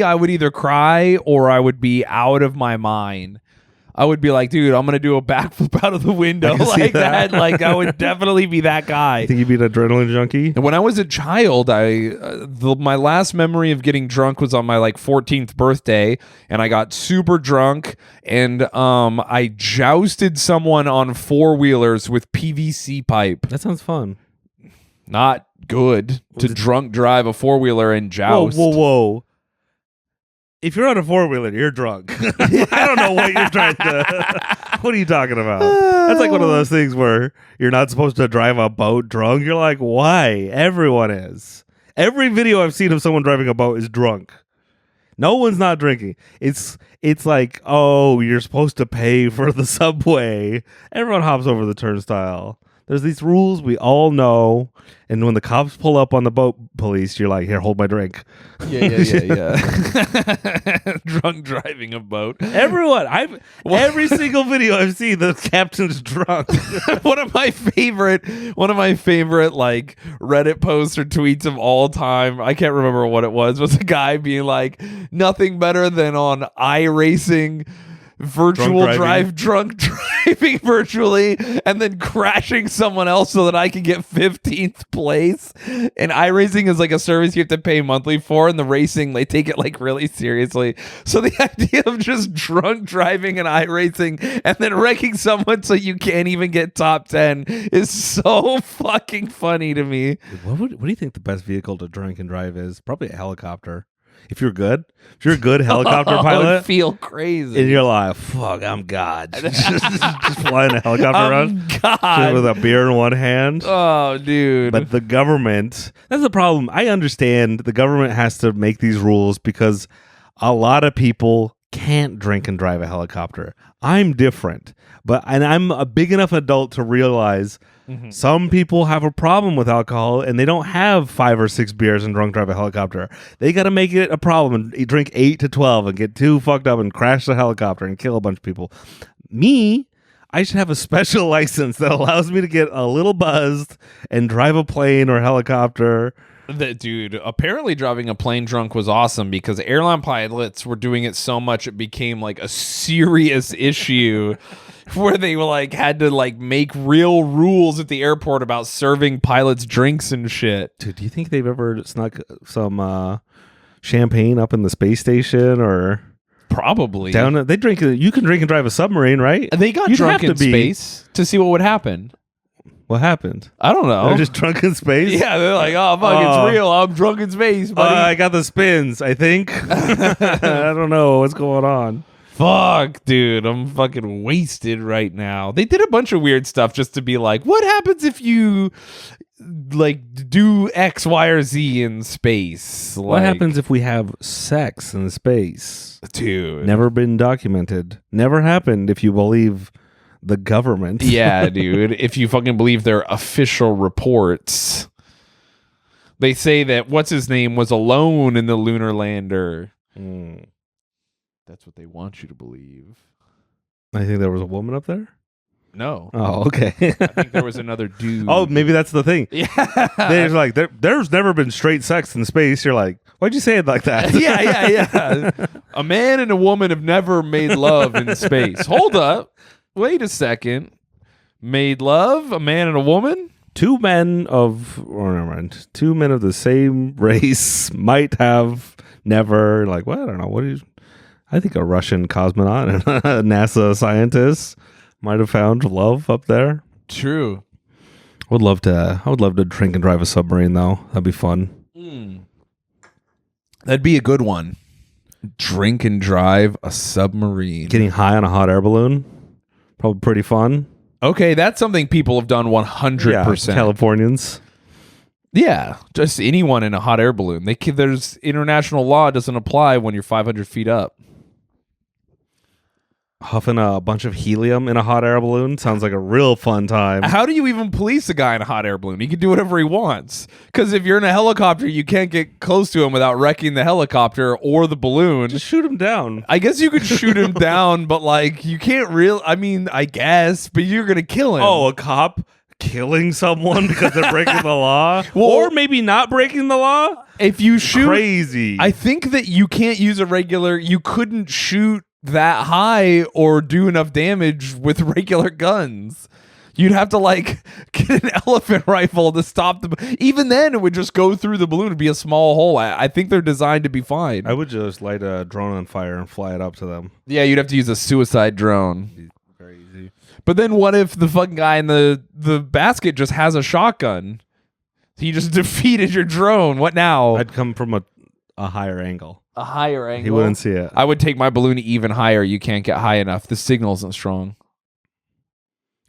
Speaker 3: I would either cry or I would be out of my mind. I would be like, dude, I'm gonna do a backflip out of the window like that. Like I would definitely be that guy.
Speaker 2: You think you'd be an adrenaline junkie?
Speaker 3: And when I was a child, my last memory of getting drunk was on my 14th birthday, and I got super drunk, and I jousted someone on 4-wheelers with PVC pipe.
Speaker 2: That sounds fun.
Speaker 3: Not good to drunk drive a 4-wheeler and joust.
Speaker 2: Whoa. If you're on a 4-wheeler, you're drunk. I don't know what you're trying to... What are you talking about? That's like one of those things where you're not supposed to drive a boat drunk. You're like, why? Everyone is. Every video I've seen of someone driving a boat is drunk. No one's not drinking. It's like, oh, you're supposed to pay for the subway. Everyone hops over the turnstile. There's these rules we all know, and when the cops pull up on the boat police, you're like, here, hold my drink.
Speaker 3: Yeah. Drunk driving a boat.
Speaker 2: Everyone, every single video I've seen, the captain's drunk.
Speaker 3: One of my favorite Reddit posts or tweets of all time, I can't remember what it was a guy being like, nothing better than on iRacing drunk driving virtually and then crashing someone else so that I can get 15th place. And iRacing is like a service you have to pay monthly for, and the racing, they take it really seriously. So the idea of just drunk driving and iRacing and then wrecking someone so you can't even get top 10 is so fucking funny to me.
Speaker 2: What do you think the best vehicle to drink and drive is? Probably a helicopter. If you're a good helicopter pilot,
Speaker 3: I would feel crazy.
Speaker 2: And you're like, fuck, I'm God. just flying a helicopter around
Speaker 3: God.
Speaker 2: with a beer in one hand.
Speaker 3: Oh, dude.
Speaker 2: But the government, that's the problem. I understand the government has to make these rules because a lot of people can't drink and drive a helicopter. I'm different, and I'm a big enough adult to realize some people have a problem with alcohol and they don't have 5 or 6 beers and drunk drive a helicopter. They got to make it a problem and drink 8 to 12 and get too fucked up and crash the helicopter and kill a bunch of people. Me, I should have a special license that allows me to get a little buzzed and drive a plane or helicopter.
Speaker 3: Dude, apparently driving a plane drunk was awesome because airline pilots were doing it so much it became a serious issue where they had to make real rules at the airport about serving pilots drinks and shit.
Speaker 2: Dude, do you think they've ever snuck some champagne up in the space station or
Speaker 3: probably
Speaker 2: down? They drink. You can drink and drive a submarine, right?
Speaker 3: They got drunk in space to see what would happen.
Speaker 2: What happened?
Speaker 3: I don't know.
Speaker 2: They're just drunk in space?
Speaker 3: Yeah, they're like, oh, fuck, it's real. I'm drunk in space, buddy.
Speaker 2: I got the spins, I think. I don't know what's going on.
Speaker 3: Fuck, dude. I'm fucking wasted right now. They did a bunch of weird stuff just to be like, what happens if you, do X, Y, or Z in space?
Speaker 2: What happens if we have sex in space?
Speaker 3: Dude.
Speaker 2: Never been documented. Never happened if you believe the government.
Speaker 3: Yeah, dude. If you fucking believe their official reports. They say that what's his name was alone in the lunar lander. That's what they want you to believe.
Speaker 2: I think there was a woman up there.
Speaker 3: No.
Speaker 2: Oh, okay.
Speaker 3: I think there was another dude.
Speaker 2: Oh, maybe that's the thing.
Speaker 3: Yeah.
Speaker 2: There's there's never been straight sex in space. You're like, why'd you say it like that?
Speaker 3: Yeah. A man and a woman have never made love in space. Hold up. Wait a second. Made love? A man and a woman?
Speaker 2: Two men of the same race might have never, I don't know. I think a Russian cosmonaut and a NASA scientist might have found love up there.
Speaker 3: True.
Speaker 2: I would love to drink and drive a submarine though. That'd be fun.
Speaker 3: That'd be a good one. Drink and drive a submarine.
Speaker 2: Getting high on a hot air balloon, probably pretty fun.
Speaker 3: Okay, that's something people have done 100%.
Speaker 2: Yeah, Californians.
Speaker 3: Yeah, just anyone in a hot air balloon. There's international law doesn't apply when you're 500 feet up.
Speaker 2: Huffing a bunch of helium in a hot air balloon sounds like a real fun time.
Speaker 3: How do you even police a guy in a hot air balloon? He can do whatever he wants. Because if you're in a helicopter, you can't get close to him without wrecking the helicopter or the balloon.
Speaker 2: Just shoot him down.
Speaker 3: I guess you could shoot him down, but like you can't really. I mean, I guess, but you're gonna kill him.
Speaker 2: Oh, a cop killing someone because they're breaking the law,
Speaker 3: Well,
Speaker 2: or maybe not breaking the law.
Speaker 3: if you shoot,
Speaker 2: Crazy.
Speaker 3: I think that you can't use a regular. You couldn't shoot that high or do enough damage with regular guns. You'd have to like get an elephant rifle to stop the. Even then, it would just go through the balloon. It'd be a small hole. I think they're designed to be fine.
Speaker 2: I would just light a drone on fire and fly it up to them.
Speaker 3: Yeah, you'd have to use a suicide drone.
Speaker 2: Crazy.
Speaker 3: But then what if the fucking guy in the basket just has a shotgun? He just defeated your drone. What now?
Speaker 2: I'd come from a higher angle.
Speaker 3: A higher angle.
Speaker 2: He wouldn't see it.
Speaker 3: I would take my balloon even higher. You can't get high enough. The signal isn't strong.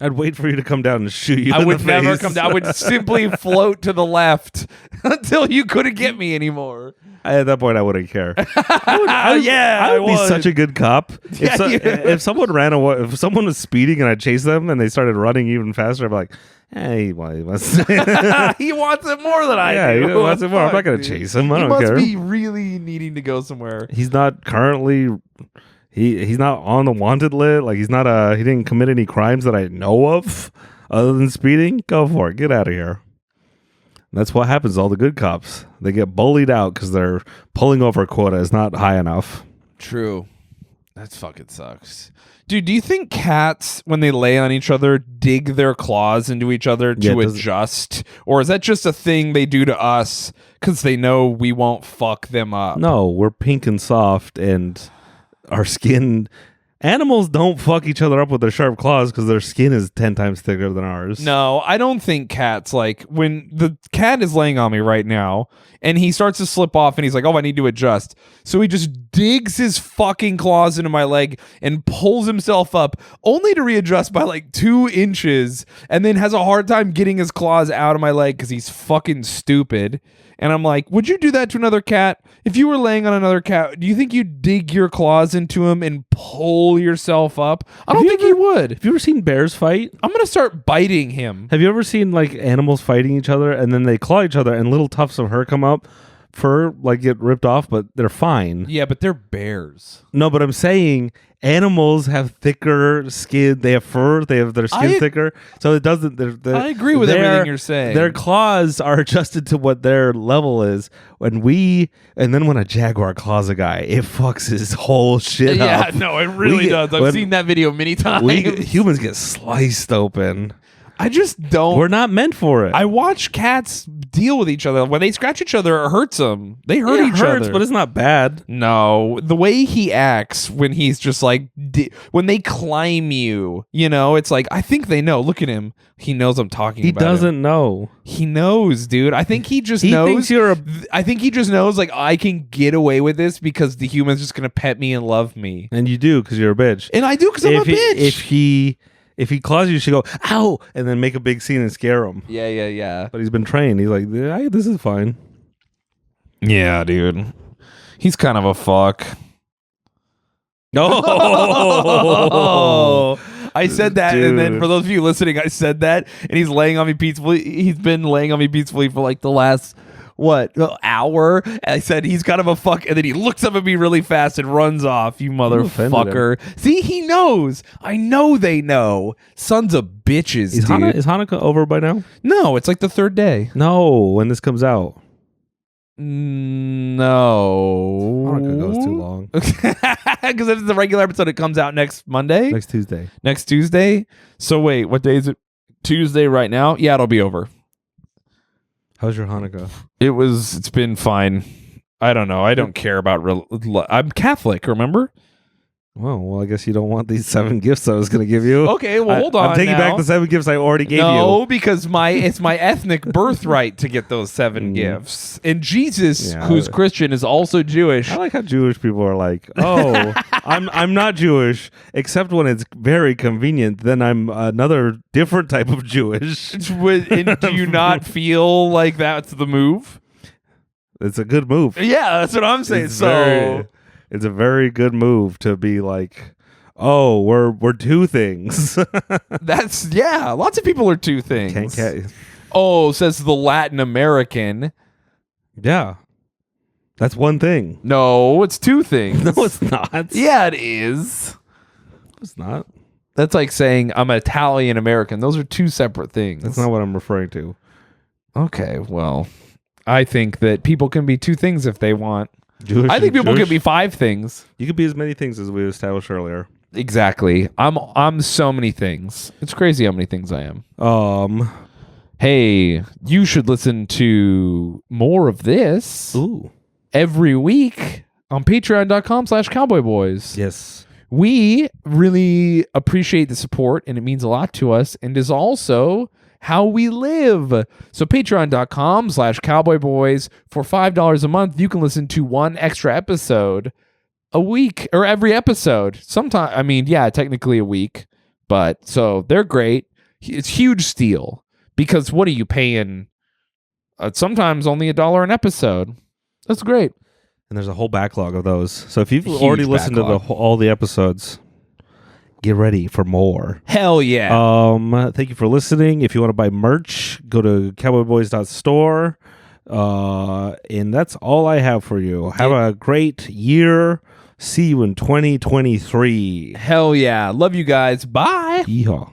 Speaker 2: I'd wait for you to come down and shoot you.
Speaker 3: I
Speaker 2: in
Speaker 3: would
Speaker 2: the
Speaker 3: never
Speaker 2: face.
Speaker 3: come down. I would simply float to the left until you couldn't get me anymore.
Speaker 2: At that point, I wouldn't care.
Speaker 3: I
Speaker 2: I would be such a good cop.
Speaker 3: Yeah,
Speaker 2: If someone ran away, if someone was speeding and I chased them and they started running even faster, I'd be like, "Hey, well, he must."
Speaker 3: He wants it more than I
Speaker 2: Yeah,
Speaker 3: do.
Speaker 2: he wants it more. I'm not
Speaker 3: Fuck,
Speaker 2: gonna
Speaker 3: dude.
Speaker 2: chase him. I
Speaker 3: He
Speaker 2: don't
Speaker 3: must
Speaker 2: care.
Speaker 3: be really needing to go somewhere.
Speaker 2: He's not currently. He's not on the wanted list. Like he's not he didn't commit any crimes that I know of, other than speeding. Go for it. Get out of here. And that's what happens to all the good cops. They get bullied out because their pulling over quota is not high enough.
Speaker 3: True. That fucking sucks. Dude, do you think cats, when they lay on each other, dig their claws into each other to adjust? Or is that just a thing they do to us because they know we won't fuck them up?
Speaker 2: No, we're pink and soft, and our skin. Animals don't fuck each other up with their sharp claws because their skin is 10 times thicker than ours.
Speaker 3: No, I don't think cats, like, when the cat is laying on me right now and he starts to slip off and he's like, oh, I need to adjust. So he just digs his fucking claws into my leg and pulls himself up only to readjust by like 2 inches and then has a hard time getting his claws out of my leg because he's fucking stupid. And I'm like, would you do that to another cat? If you were laying on another cat, do you think you'd dig your claws into him and pull yourself up? I don't think you would.
Speaker 2: Have you ever seen bears fight?
Speaker 3: I'm going to start biting him.
Speaker 2: Have you ever seen like animals fighting each other and then they claw each other and little tufts of fur like get ripped off, but they're fine?
Speaker 3: Yeah, but they're bears.
Speaker 2: No, but I'm saying animals have thicker skin. They have fur. They have their skin thicker. So it doesn't.
Speaker 3: I agree with everything you're saying.
Speaker 2: Their claws are adjusted to what their level is. And then when a jaguar claws a guy, it fucks his whole shit up.
Speaker 3: Yeah, no, it really does. I've seen that video many times.
Speaker 2: Humans get sliced open.
Speaker 3: I just don't.
Speaker 2: We're not meant for it.
Speaker 3: I watch cats deal with each other. When they scratch each other, it hurts them. They hurt each other.
Speaker 2: But it's not bad.
Speaker 3: No, the way he acts when he's just like, when they climb you, it's like, I think they know. Look at him. He knows I'm talking about him.
Speaker 2: He doesn't know.
Speaker 3: He knows, dude. I think he just
Speaker 2: He
Speaker 3: knows.
Speaker 2: thinks you're
Speaker 3: I think he just knows, like, I can get away with this because the human's just going to pet me and love me.
Speaker 2: And you do because you're a bitch.
Speaker 3: And I do because I'm a bitch.
Speaker 2: If he claws you, you should go, ow, and then make a big scene and scare him.
Speaker 3: Yeah.
Speaker 2: But he's been trained. He's like, yeah, this is fine.
Speaker 3: Yeah, dude. He's kind of a fuck.
Speaker 2: No.
Speaker 3: I said that,
Speaker 2: Dude.
Speaker 3: and then for those of you listening, I said that, and he's laying on me peacefully. He's been laying on me peacefully for like the last, hour? And I said he's kind of a fuck, and then he looks up at me really fast and runs off, you motherfucker. See, he knows. I know they know. Sons of bitches,
Speaker 2: Is
Speaker 3: dude.
Speaker 2: Is Hanukkah over by now?
Speaker 3: No, it's like the 3rd day.
Speaker 2: No, when this comes out.
Speaker 3: No.
Speaker 2: Hanukkah goes too long.
Speaker 3: Because it's the regular episode. It comes out next Monday.
Speaker 2: Next Tuesday.
Speaker 3: Next Tuesday. So wait, what day is it? Tuesday right now? Yeah, it'll be over.
Speaker 2: How's your Hanukkah?
Speaker 3: It's been fine. I don't know. I don't care about I'm Catholic, remember?
Speaker 2: Well, I guess you don't want these 7 gifts I was going to give you.
Speaker 3: Okay, well, hold on.
Speaker 2: I'm taking back the 7 gifts I already gave you.
Speaker 3: No, because it's my ethnic birthright to get those 7 gifts. And Jesus, who's Christian, is also Jewish.
Speaker 2: I like how Jewish people are like, oh, I'm not Jewish, except when it's very convenient. Then I'm another different type of Jewish.
Speaker 3: And do you not feel like that's the move?
Speaker 2: It's a good move.
Speaker 3: Yeah, that's what I'm saying.
Speaker 2: It's a very good move to be like, oh, we're 2 things.
Speaker 3: Lots of people are 2 things. Says the Latin American.
Speaker 2: Yeah. That's 1 thing.
Speaker 3: No, it's 2 things.
Speaker 2: No, it's not.
Speaker 3: Yeah, it is.
Speaker 2: It's not.
Speaker 3: That's like saying I'm Italian American. Those are 2 separate things.
Speaker 2: That's not what I'm referring to.
Speaker 3: Okay, well, I think that people can be 2 things if they want.
Speaker 2: I
Speaker 3: think people can be 5 things.
Speaker 2: You could be as many things as we established earlier.
Speaker 3: Exactly. I'm so many things. It's crazy how many things I am. Hey, you should listen to more of this every week on patreon.com/cowboyboys.
Speaker 2: Yes.
Speaker 3: We really appreciate the support, and it means a lot to us, and is also how we live. So patreon.com/cowboyboys. For $5 a month, you can listen to 1 extra episode a week, or every episode. Technically a week, but so they're great. It's huge steal, because what are you paying? Sometimes only $1 an episode. That's great.
Speaker 2: And there's a whole backlog of those. So if you've already listened to all the episodes, get ready for more.
Speaker 3: Hell yeah.
Speaker 2: Thank you for listening. If you want to buy merch, go to cowboyboys.store. And that's all I have for you. Have a great year. See you in 2023.
Speaker 3: Hell yeah. Love you guys. Bye.
Speaker 2: Yeehaw.